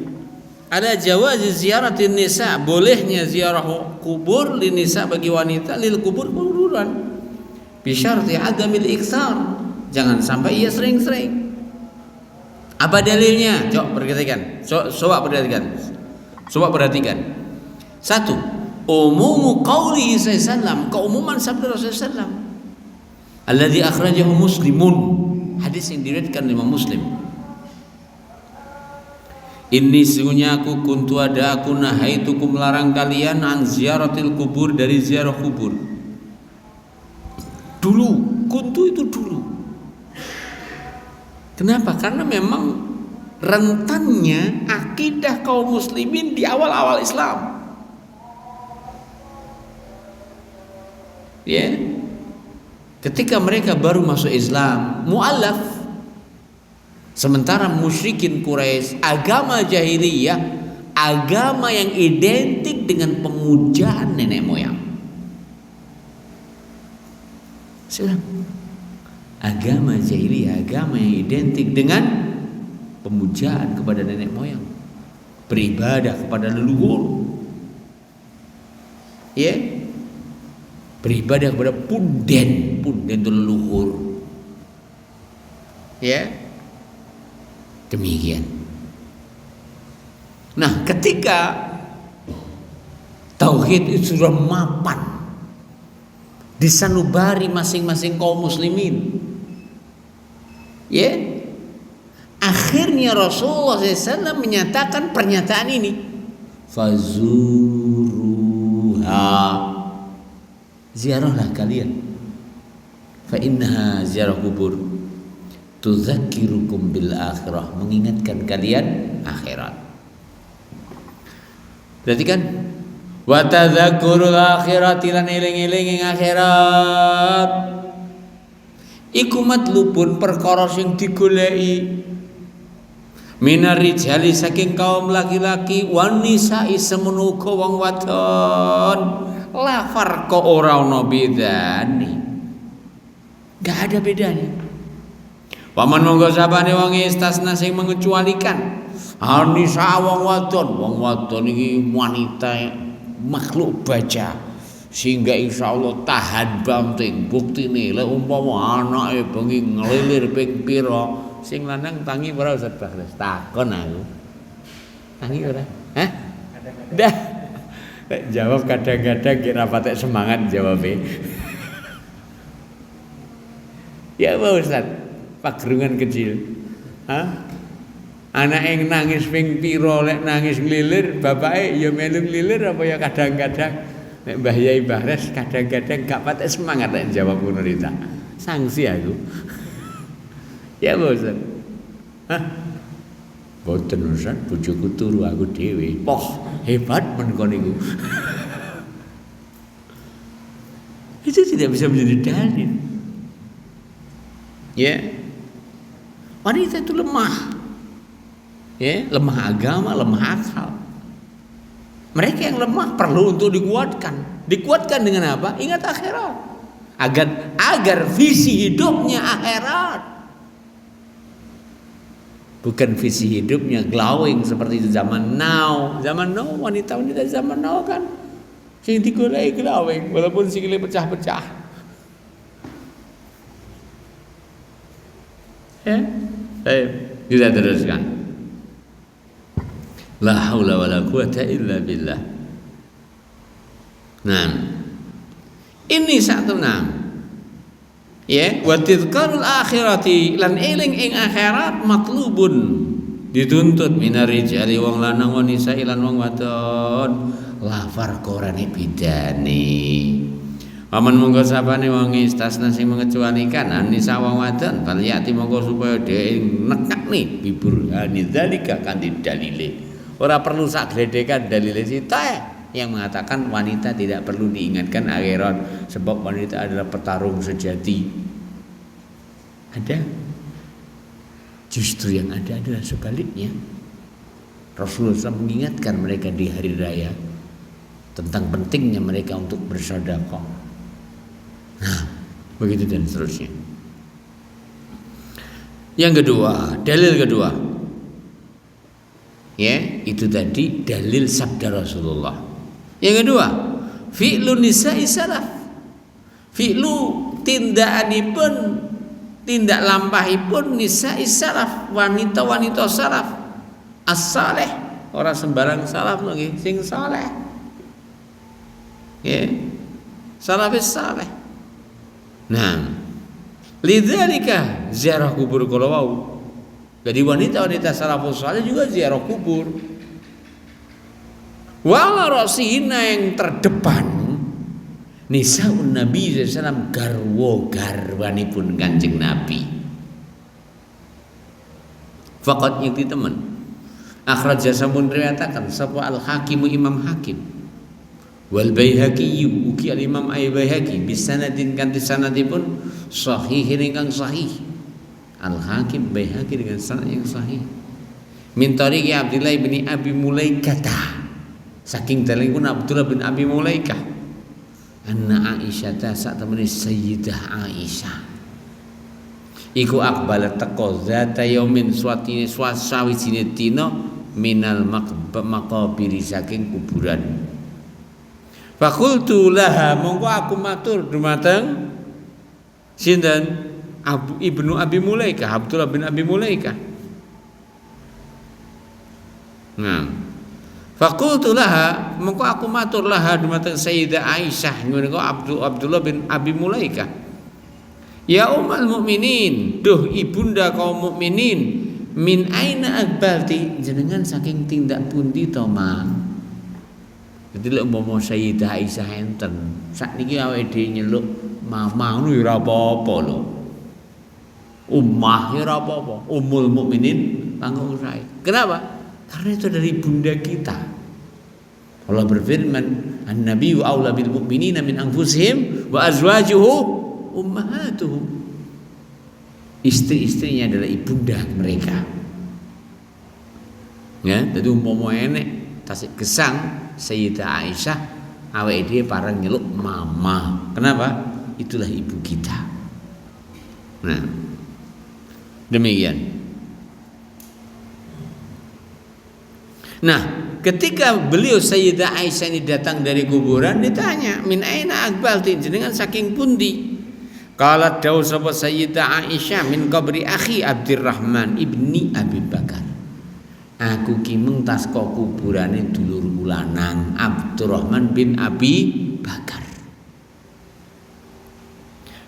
S1: ada jawazi ziyaratin nisa, bolehnya ziarah kubur lin nisa bagi wanita, lil kubur kuburan. Bi syarti adamil iktsar, jangan sampai ia sering-sering. Apa dalilnya? Coba perhatikan. Satu, umumu qauli sallallahu, keumuman sabda Rasulullah sallallahu alladzi akhrajahu Muslimun, hadis yang diriwayatkan oleh Muslim. Inni sesungguhnya aku nahaitukum melarang kalian an ziaratil kubur, dari ziarah kubur. Dulu, kuntu itu dulu. Kenapa? Karena memang rentannya akidah kaum muslimin di awal-awal Islam. Ya. Ketika mereka baru masuk Islam, mu'allaf. Sementara musyrikin Quraisy, agama jahiliyah, agama yang identik dengan pemujaan nenek moyang. Islam, agama jahiliyah, agama yang identik dengan pemujaan kepada nenek moyang, beribadah kepada leluhur, ya, beribadah kepada punden itu leluhur, ya. Demikian. Nah, ketika tauhid itu sudah mapan di sanubari masing-masing kaum muslimin, ya, akhirnya Rasulullah SAW menyatakan pernyataan ini, fazuruha, ziarahlah kalian, fa innaha ziarah kubur tudzakirukum bil akhirah, mengingatkan kalian akhirat. Berarti kan wa tadzakurul akhirati lan eling-eling akhirat iku matlubun, perkara sing digoleki minar rijali, saking kaum laki-laki, wan nisa'i, semono uga wong wadon, la farqa, ora ana bedane, enggak ada bedanya. Paman monggo sabane wong istasna sing mengecualikan anisa wong wadon iki wanita makhluk baja, sehingga insyaallah tahan banting. Buktine lek umpama anake bengi ngelilir ping pira, sing lanang tangi ora Ustaz Bakhres? Takon aku. Tangi ora? Hah? Dah. Jawab kadang-kadang kira patek semangat jawabnya. Ya Pak Ustaz, pagerungan kecil. Hah? Anak yang nangis ping piro, lek nangis ngelilir, bapake ya melu ngelilir apa ya kadang-kadang. Nek Mbah Yai Bahres kadang-kadang gak patek semangat lek jawab ngono rita. Sanksi aku. Ya Ustaz. Hah? Boten Ustaz, bojoku turu aku dhewe. Poh, hebat men kon niku. Itu tidak bisa menjadi dalil. Ya. Wanita itu lemah. Ya, lemah agama, lemah akal. Mereka yang lemah perlu untuk dikuatkan. Dikuatkan dengan apa? Ingat akhirat. Agar visi hidupnya akhirat. Bukan visi hidupnya glowing seperti zaman now. Zaman now, wanita-wanita zaman now kan sing digoleki glowing walaupun sikile pecah-pecah. Ya. Baik, kita teruskan. La haula wala quwata illa billah. Nah, ini satu nam. Ya, wa tadhkarul akhirati, lan eling ing akhirat matlubun, dituntut minar rijali wong lanang wa nisa lan wong wadon, la farqorane bidane. Paman monggo sapane wong istasna sing mengecualikan anisa wong wadon, bal yati monggo supaya dhek nekakne biburhani dzalika kanthi dalile. Ora perlu sak gledekan dalile sita yang mengatakan wanita tidak perlu diingatkan akhirat sebab wanita adalah petarung sejati. Ada. Justru yang ada adalah sebaliknya. Rasulullah SAW mengingatkan mereka di hari raya tentang pentingnya mereka untuk bersedekah. Nah, begitu dan seterusnya. Yang kedua, dalil kedua. Ya, itu tadi dalil sabda Rasulullah. Yang kedua, fi'lu nisa'i salaf. Fi'lu tindakanipun, tindak lampahipun nisa'i salaf, wanita-wanita salaf. As-saleh, ora sembarang salaf lagi, sing saleh. Ya. Salafis saleh. Nah, lidzalika ziarah kubur kala wau. Jadi wanita-wanita salafus saleh juga ziarah kubur. Wala rasihina yang terdepan nisaun Nabi SAW garwo garwanipun Kanjeng Nabi. Faqat yakti teman. Akhraj sampun riwayataken sapa Al-Hakim Imam Hakim. Wal Baihaqi uki al-Imam Baihaqi bisanadin kanthi sanadipun sahih ingkang sahih. Al-Hakim Baihaqi dengan sanad yang sahih. Min tariqi Abdullah bin Abi Mulaikah. Saking dalipun Abdullah bin Abi Mulaikah. Anna Aisyah sak temene Sayyidah Aisyah. Iku akbala teko zata yaumin suatine sawijine dina minal maqabiri saking kuburan. Fakultu laha mongko aku matur dumateng sinten Ibnu Abi Mulaikah, Abdullah bin Abi Mulaikah. Nah, fakultu laha mongko aku matur laha dumateng Sayyidah Aisyah menika Abdullah bin Abi Mulaikah. Ya ummul mukminin, duh ibunda kaum mukminin, min aina akbalti jenengan saking tindak pundi to, Mang? Jadi lek umpama Sayyidah Aisyah enten, sakniki awake dhewe nyeluk mama ngono ya ora apa-apa lho. Ummah ya ora apa-apa, ummul mukminin langkung sae. Kenapa? Karena itu dari bunda kita. Allah berfirman, "An-nabiyyu aula bil mu'minina min anfusihim wa azwajuhu ummahatuhum." Istri-istrinya adalah ibunda mereka. Ya, jadi umpama enek tasik gesang Sayyidah Aisyah awake dhewe pareng nyeluk mama. Kenapa? Itulah ibu kita. Nah, demikian. Nah, ketika beliau Sayyidah Aisyah ini datang dari kuburan ditanya, "Min aina akbalti?" Jenengan saking pundi? Qalat dawu sapa Sayyidah Aisyah, "Min qabri akhi Abdurrahman ibni Abi Bakar." Aku ki mung tas kok kuburane dulurku lanang Abdurrahman bin Abi Bakar.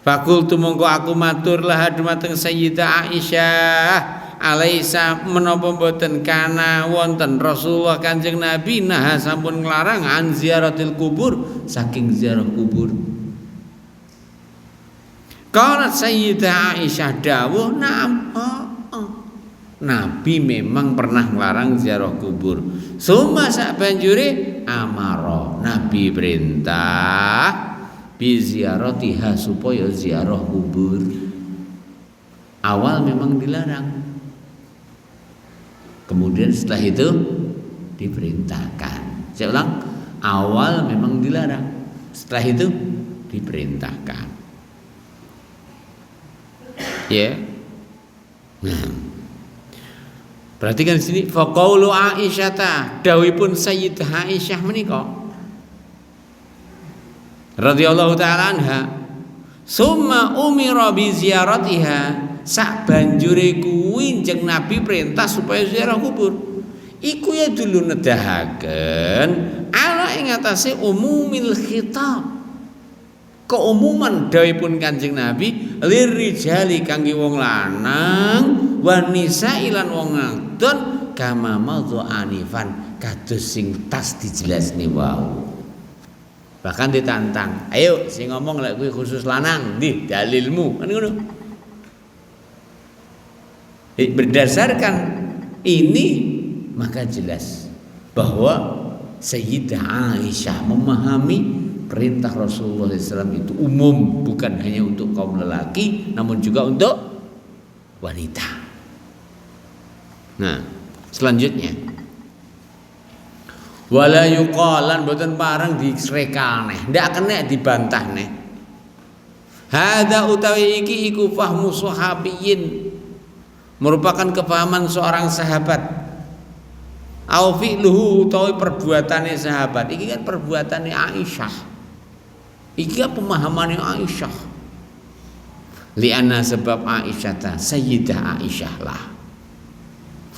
S1: Fakultu mongko aku matur lah dumateng Sayyidah Aisyah, alaisa menapa boten kana wonten Rasulullah Kanjeng Nabi nah sampun nglarang an ziaratil kubur saking ziarah kubur. Qalat Sayyidah Aisyah dawuh, "Na'am." Nabi memang pernah nglarang ziarah kubur. Suma sak banjure amara, Nabi perintah bi ziaratiha supaya ziarah kubur. Awal memang dilarang. Kemudian setelah itu diperintahkan. Saya ulang, awal memang dilarang. Setelah itu diperintahkan. Ya. Nah, perhatikan sini, faqaulu Aisyah dawuhipun Sayyidah Aisyah menika radhiyallahu taala anha, summa umira bi ziyaratiha, sak banjure kuwi njeng Nabi perintah supaya ziarah kubur. Iku ya dulu nedahaken ala ing atase umumil khitab, keumuman dawuhipun Kanjeng Nabi lirijali kangge wong lanang wa nisa'i lan wong wadon kama madhu anifan kados sing tas dijelasne wau. Bahkan ditantang, ayo sing ngomong lek kuwi khusus lanang ndi dalilmu kan ngono. Berdasarkan ini maka jelas bahwa Sayyidah Aisyah memahami perintah Rasulullah SAW itu umum, bukan hanya untuk kaum lelaki namun juga untuk wanita. Nah, selanjutnya wala yuqalan boten parang disrekalneh, ndak kena dibantah neh. Hadza utawi iki iku fahmu sahabiyin, merupakan kepahaman seorang sahabat. Au fi'luhu utawi perbuatane sahabat. Iki kan perbuatane Aisyah. Iki kan pemahamane Aisyah. Li'anna sebab Aisyah ta Sayyidah Aisyah lah.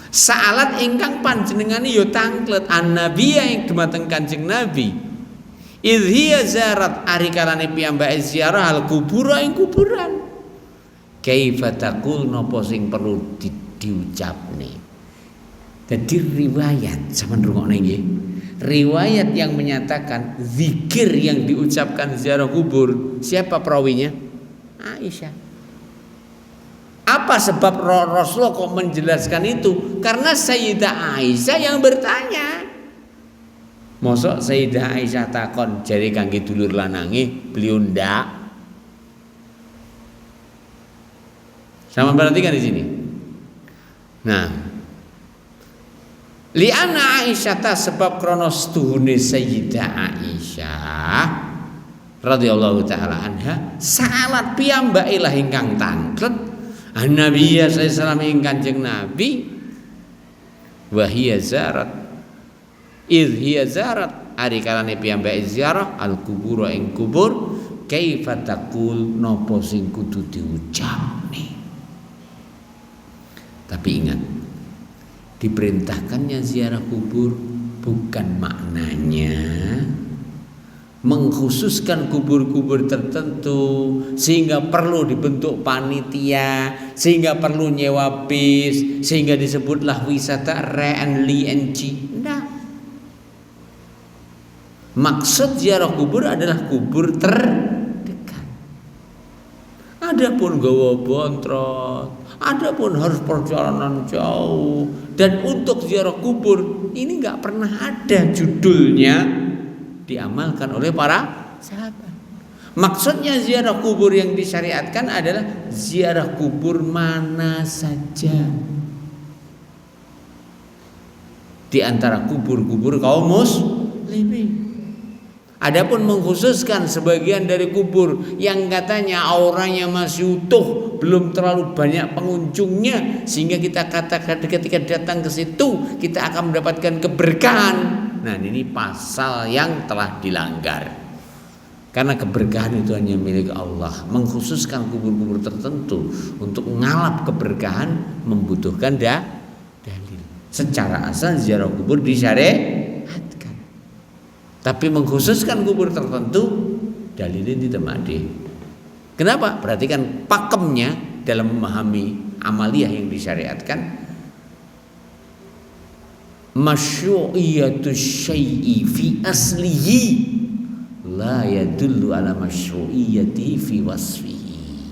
S1: Sa'alat ingkang panjenengane ya tanglet an-nabiyya ing dumateng Kanjeng Nabi. Idhiya zarat ari kalane piyambake ziarah al kubur ing kuburan. Kaifa taqul napa sing perlu diucapne. Jadi riwayat sama rungokne nggih. Riwayat yang menyatakan zikir yang diucapkan ziarah kubur, siapa perawinya? Aisyah. Apa sebab Rasulullah kok menjelaskan itu? Karena Sayyidah Aisyah yang bertanya. Mosok Sayyidah Aisyah takon jare kangge dulur lanange, beliau ndak. Sama perhatikan di sini. Nah, li'anna Aisyah ta sebab kronos tuhune Sayyidah Aisyah radhiyallahu taala anha salat piyambake lah ingkang tanglet an-nabiyya sallallahu alaihi Kanjeng Nabi wa hiya zarat idh hiya zarat ari kalane piyambake ziarah al kubur ing kubur kaifa taqul napa sing kudu diucapne. Tapi ingat, diperintahkannya ziarah kubur bukan maknanya mengkhususkan kubur-kubur tertentu sehingga perlu dibentuk panitia, sehingga perlu nyewa bis, sehingga disebutlah wisata re-and-li-ng. Nah, maksud ziarah kubur adalah kubur terdekat. Adapun gawa bontrot, adapun harus perjalanan jauh. Dan untuk ziarah kubur ini nggak pernah ada judulnya diamalkan oleh para sahabat. Maksudnya ziarah kubur yang disyariatkan adalah ziarah kubur mana saja di antara kubur-kubur kaum muslimin. Adapun mengkhususkan sebagian dari kubur yang katanya auranya masih utuh, belum terlalu banyak pengunjungnya, sehingga kita katakan ketika datang ke situ kita akan mendapatkan keberkahan. Nah, ini pasal yang telah dilanggar. Karena keberkahan itu hanya milik Allah. Mengkhususkan kubur-kubur tertentu untuk ngalap keberkahan membutuhkan dalil. Secara asal ziarah kubur disyariatkan. Tapi mengkhususkan kubur tertentu dalilnya tidak ada. Kenapa? Perhatikan pakemnya dalam memahami amaliyah yang disyariatkan. Masyru'iyatus syai'i fi aslihi la yadullu ala masyru'iyatihi fi wasfihi.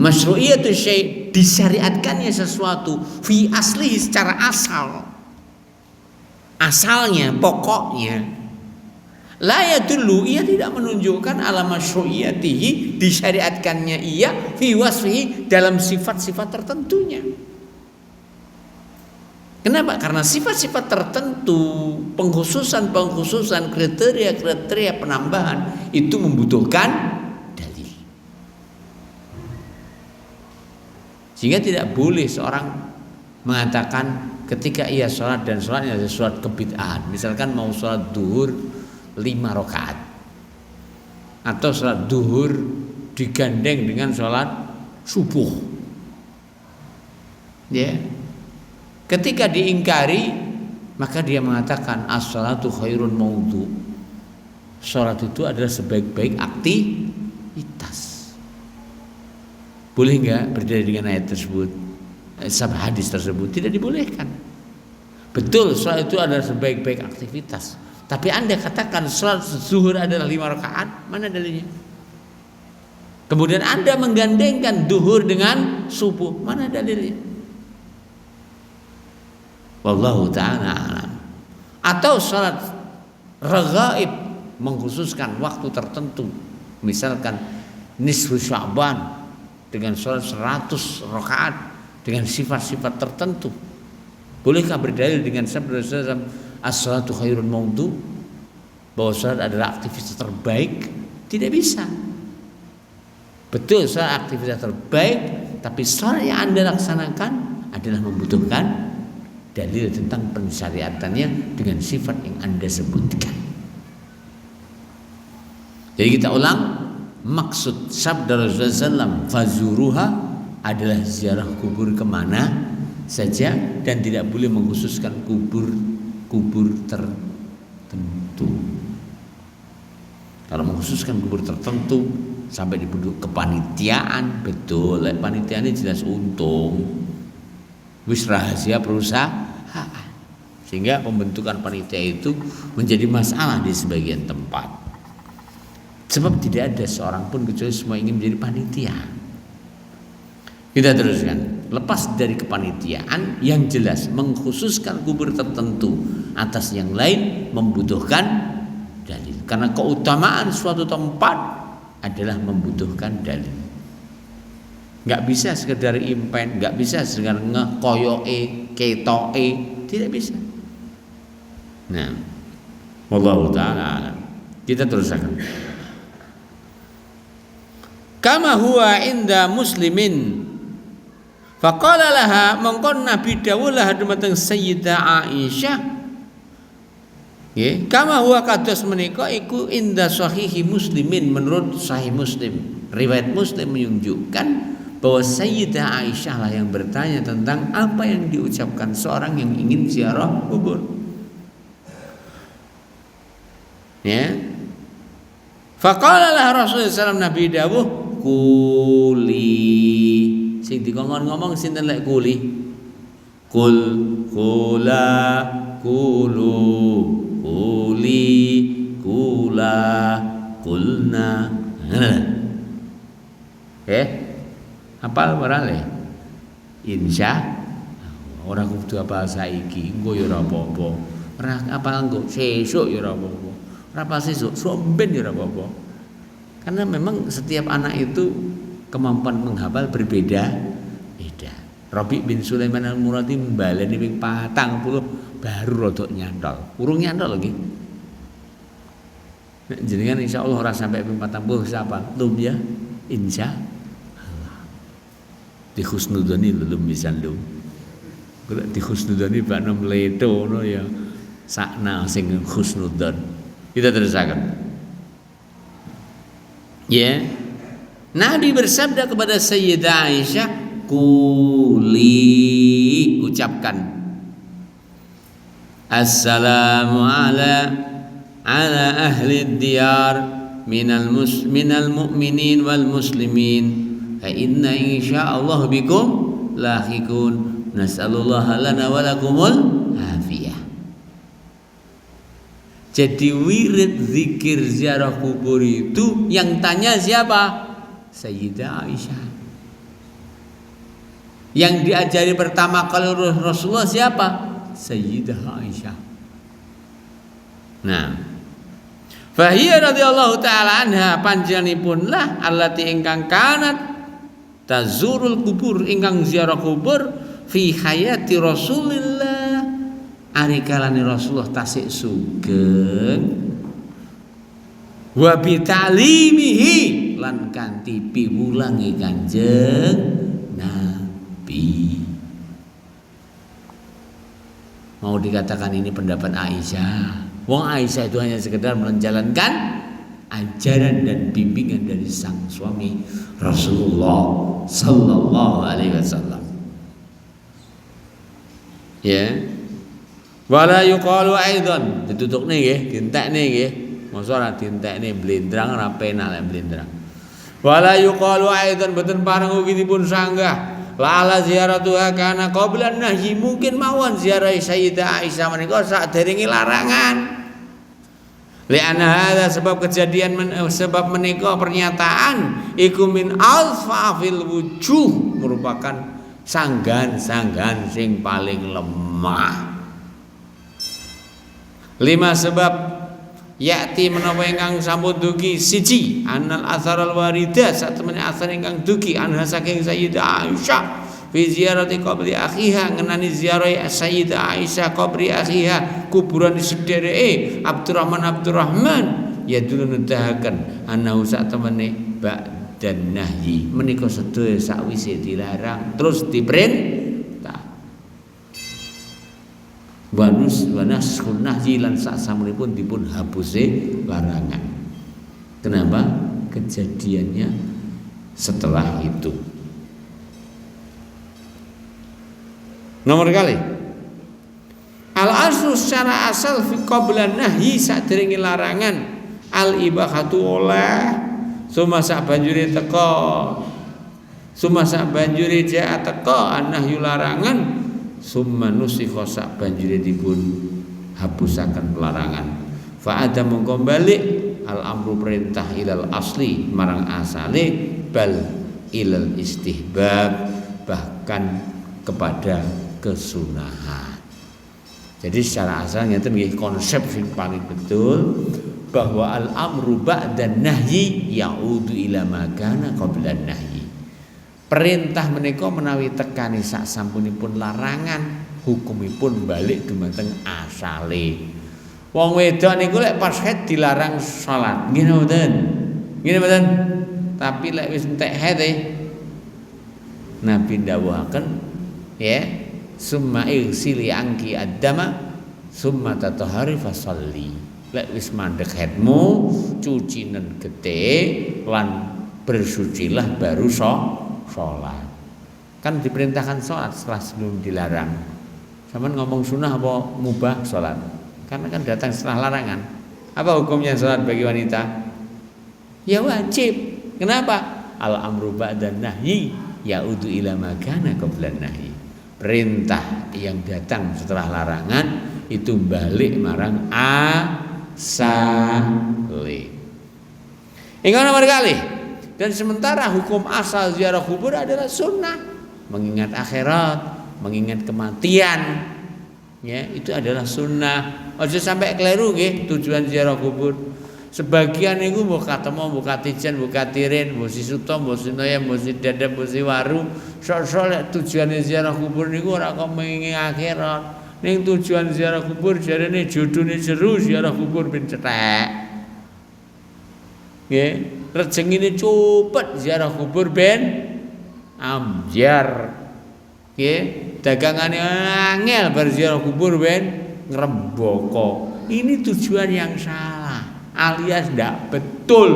S1: Masyru'iyatus syai' disyariatkannya sesuatu fi aslihi secara asal. Asalnya, pokoknya la yadullu, ia tidak menunjukkan ala masyru'iyatihi, disyariatkannya ia fi wasfihi, dalam sifat-sifat tertentunya. Kenapa? Karena sifat-sifat tertentu, pengkhususan, kriteria penambahan itu membutuhkan dalil. Sehingga tidak boleh seorang mengatakan ketika ia sholat dan sholatnya adalah sholat kebid'ahan, misalkan mau sholat duhur 5 rakaat atau sholat duhur digandeng dengan sholat subuh, ya, ketika diingkari maka dia mengatakan as-sholatu khairun maudhu, sholat itu adalah sebaik-baik aktivitas. Boleh nggak berdalil dengan ayat tersebut? Hadis tersebut tidak dibolehkan. Betul, sholat itu adalah sebaik-baik aktivitas. Tapi Anda katakan sholat zuhur adalah 5 rakaat, mana dalilnya? Kemudian Anda menggandengkan duhur dengan subuh, mana dalilnya? Wallahu ta'ala a'lam. Atau sholat raghaib mengkhususkan waktu tertentu, misalkan nisfu Sya'ban dengan sholat 100 rakaat dengan sifat-sifat tertentu. Bolehkah berdalil dengan sabda Rasulullah as-salatu khairun maudhu, bahwa salat adalah aktivitas terbaik? Tidak bisa. Betul, salat aktivitas terbaik, tapi salat yang Anda laksanakan adalah membutuhkan dalil tentang pensyariatannya dengan sifat yang Anda sebutkan. Jadi kita ulang, maksud sabda Rasulullah SAW fazuruha adalah ziarah kubur kemana saja dan tidak boleh mengkhususkan kubur tertentu. Kalau mengkhususkan kubur tertentu sampai dibentuk kepanitiaan, betul, panitiaan ini jelas untung, wis rahasia perusahaan, sehingga pembentukan panitia itu menjadi masalah di sebagian tempat. Sebab tidak ada seorang pun kecuali semua ingin menjadi panitia. Kita teruskan. Lepas dari kepanitiaan yang jelas mengkhususkan kubur tertentu atas yang lain membutuhkan dalil. Karena keutamaan suatu tempat adalah membutuhkan dalil. Gak bisa sekedar impen, gak bisa sekedar ngekoyoke, ketoke, tidak bisa. Nah, wallahu ta'ala alam. Kita teruskan. Kama huwa inda muslimin faqala laha mongkon Nabi dawuh lah dumateng Sayyidah Aisyah nggih kama huwa kados menika iku inda sahihi muslimin menurut sahih Muslim riwayat Muslim menunjukkan bahwa Sayyidah Aisyah lah yang bertanya tentang apa yang diucapkan seorang yang ingin ziarah kubur ya faqala lah Rasulullah SAW Nabi dawuh kuli sing dikongkon ngomong sinten lek kuli kula kulu kuli kula kulna hafal barale insya ora kudu apa saiki engko ya ora apa-apa ora apal engko sesuk ya ora apa-apa ora apa sesuk somben ya ora apa-apa. Karena memang setiap anak itu kemampuan menghafal berbeda. Rabi bin Sulaiman al-Muradi mbaleni ping 40 baru rodok nyantol. Urung nyantol lagi. Nek jenengan insyaallah ora sampai ping 40 siapa? Lum ya. Insyaallah. Di husnudzoni belum bisa lum. Kalau di husnudzoni bakno mleto ngono ya. Sakna sing husnudzon. Kita terusaken. Ya, Nabi bersabda kepada Sayyidah Aisyah, kuli ucapkan, Assalamu ala ahli diyar minal mu'minin wal muslimin, fa inna insyaallah bikum lahikun, nas'alullaha lana walakumul afiyah. Jadi wirid zikir ziarah kubur itu yang tanya siapa? Sayyidah Aisyah. Yang diajari pertama kali Rasulullah siapa? Sayyidah Aisyah. Nah, fahiya radhiyallahu taala anha panjenenganipun lah allati ingkang kanat tazurul kubur ingkang ziarah kubur fi hayati Rasulillah. Ari kalane Rasulullah tasik sugeng wa bi ta'limihi lan kanthi piwulangi Kanjeng Nabi. Mau dikatakan ini pendapat Aisyah. Wong Aisyah itu hanya sekedar menjalankan ajaran dan bimbingan dari sang suami Rasulullah sallallahu alaihi wasallam. Ya. Wala yuqalu aidan ditutukne nggih, dintekne nggih. Mosok ora dintekne blendrang ora penak lek blendrang. Wala yuqalu aidan boten pareng ugi dipun sanggah. La ala ziaratuha kana qabla nahyi mungkin mawon ziarah Sayyidah Aisyah menika sakderenge larangan. Li'anna hadza sebab kejadian sebab menika pernyataan iku min alfafil wujuh merupakan sanggan-sanggan sing paling lemah. 5 sebab yakti menapa ingkang sampun dugi siji annal atharal warida satemene athar ingkang dugi anha saking Sayyidah Aisyah fi ziarati qabri akhiha ngenani ziarah Sayyidah Aisyah qabri akhiha kuburan sedereke Abdurrahman ya dulu nudahaken annahu satemene ba'dan nahyi menika sedaya sakwise dilarang terus diperintah. Wanaskhun nahyi lan saksamunipun dipun hapuse larangan. Kenapa? Kejadiannya setelah itu. Nomor kali al-aslu secara asal fi qabla nahyi sadurunge larangan al-ibahatu oleh summa sak banjure teka summa sak banjure ja teka an-nahyu larangan summa nusikha sak banjure dipun hapusaken larangan fa ada mongko balik al-amru perintah ilal asli marang asale bal ilal istihbab bahkan kepada kesunahan. Jadi secara asalnya itu nggih konsep yang paling betul bahwa al-amru ba'da nahyi ya'udu ila ma kana qabla nahyi. Perintah menika menawi tekani sak sampunipun larangan, hukumipun balik dumateng asale. Wong wedok niku lek pas haid dilarang salat. Nggih mboten? Nggih mboten? Tapi lek wis entek haid Nabi ndawuhaken ya summa ighsili anki ad-dama summa tatahhari fasalli. Lek wis mandek haidmu cucinen getih lan bersucilah baru sholat. Kan diperintahkan sholat setelah sebelum dilarang. Sampeyan ngomong sunnah apa mubah sholat? Karena kan datang setelah larangan. Apa hukumnya sholat bagi wanita? Ya wajib. Kenapa? Al-amru ba'da nahyi ya'udu ila ma kana qabla nahyi. Perintah yang datang setelah larangan itu balik marang asale. Ingat nomor kali. Dan sementara hukum asal ziarah kubur adalah sunnah, mengingat akhirat, mengingat kematian. Ya, itu adalah sunnah. Aja sampai keliru nggih tujuan ziarah kubur. Sebagian niku mbok katemu, mbok katijen, mbok katirin, mbok sisuta, mbok sinaya, mbok sidadap, mbok siwaru. Sok-sok lek tujuane ziarah kubur niku ora kok mengingat akhirat. Ning tujuan ziarah kubur jarene jodone jeru ziarah kubur ben cethek. Nggih, rejengine cepet ziarah kubur ben ambyar. Nggih, dagangane angel bar ziarah kubur ben ngrembaka. Ini tujuan yang salah, alias tidak betul.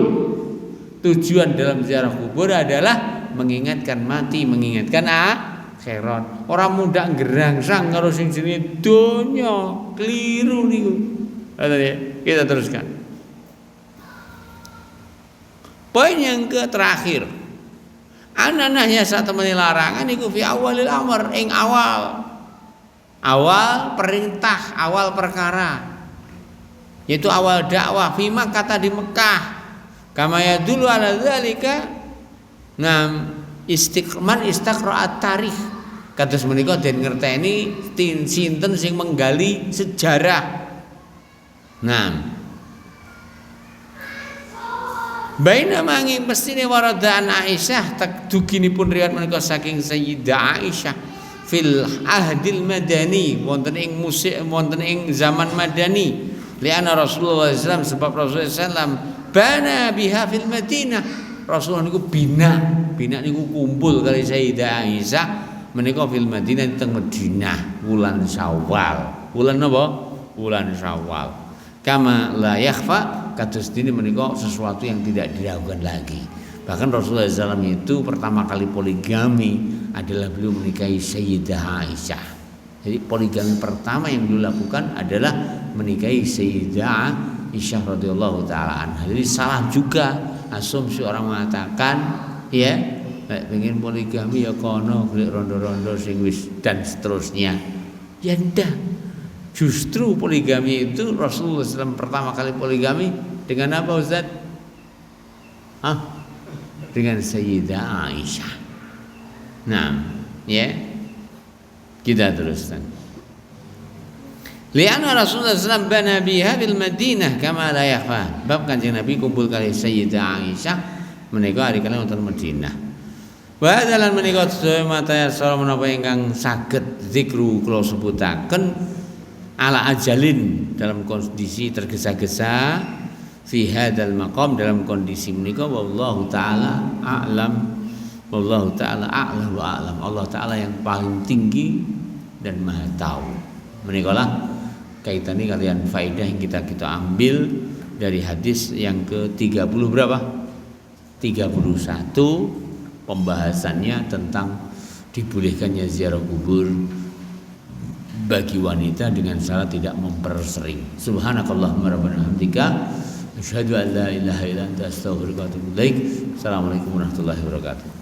S1: Tujuan dalam ziarah kubur adalah mengingatkan mati, mengingatkan akhirat. Orang muda gerangsang karo sing jenenge donya, keliru niku. Kita teruskan. Poin yang terakhir. Ananahnya saat temani larangan iku fi awalil amr ing awal perintah, awal perkara. Yaitu awal dakwah fima kata di Mekah. Kama yadullu ala dzalika ngam istiqman istaqra'at tarikh. Kados menika den ngerteni sinten sing menggali sejarah. Baina mangi mestine waradaan Aisyah tak duginipun riwayat menika saking Sayyidah Aisyah fil ahdil madani wonten ing zaman madani liana Rasulullah SAW sebab Rasulullah SAW bana biha fil Madinah. Rasulullah niku bina niku kumpul kali Sayyidah Aisyah menika fil Madinah teng Madinah wulan Syawal. Wulan napa? Wulan Syawal. Kama la yakhfa kados dene menika sesuatu yang tidak diragukan lagi. Bahkan Rasulullah SAW itu pertama kali poligami adalah beliau menikahi Sayyidah Aisyah. Jadi poligami pertama yang beliau lakukan adalah menikahi Sayyidah Aisyah radhiyallahu taala anha. Jadi salah juga asumsi orang mengatakan ya pengen poligami ya kono golek rondo-rondo sing wis dan seterusnya. Ya ndak. Justru poligami itu Rasulullah SAW pertama kali poligami dengan apa Ustaz? Dengan Sayyidah Aisyah. Ya. Kita teruskan. Lianna Rasulullah SAW bana biha bil Madinah kama la yakhfa. Bab Kanjeng Nabi kumpul kali Sayyidah Aisyah menika hari kala wonten Madinah. Wa dalan menika sedaya mata yasara menapa ingkang saged zikru kula sebutaken ala ajalin dalam kondisi tergesa-gesa fi hadzal maqam dalam kondisi menika wallahu taala a'lam wallahu taala a'lam wa a'lam. Allah taala yang paling tinggi dan maha tahu. Menika lah kaitannya kalian faedah yang kita ambil dari hadis yang ke-30 berapa? 31, pembahasannya tentang dibolehkannya ziarah kubur bagi wanita dengan syarat tidak mempersering. Subhanakallahumma rabbana hamdika asyhadu an la ilaha illa anta astaghfiruka wa atubu ilaik. Assalamualaikum warahmatullahi wabarakatuh.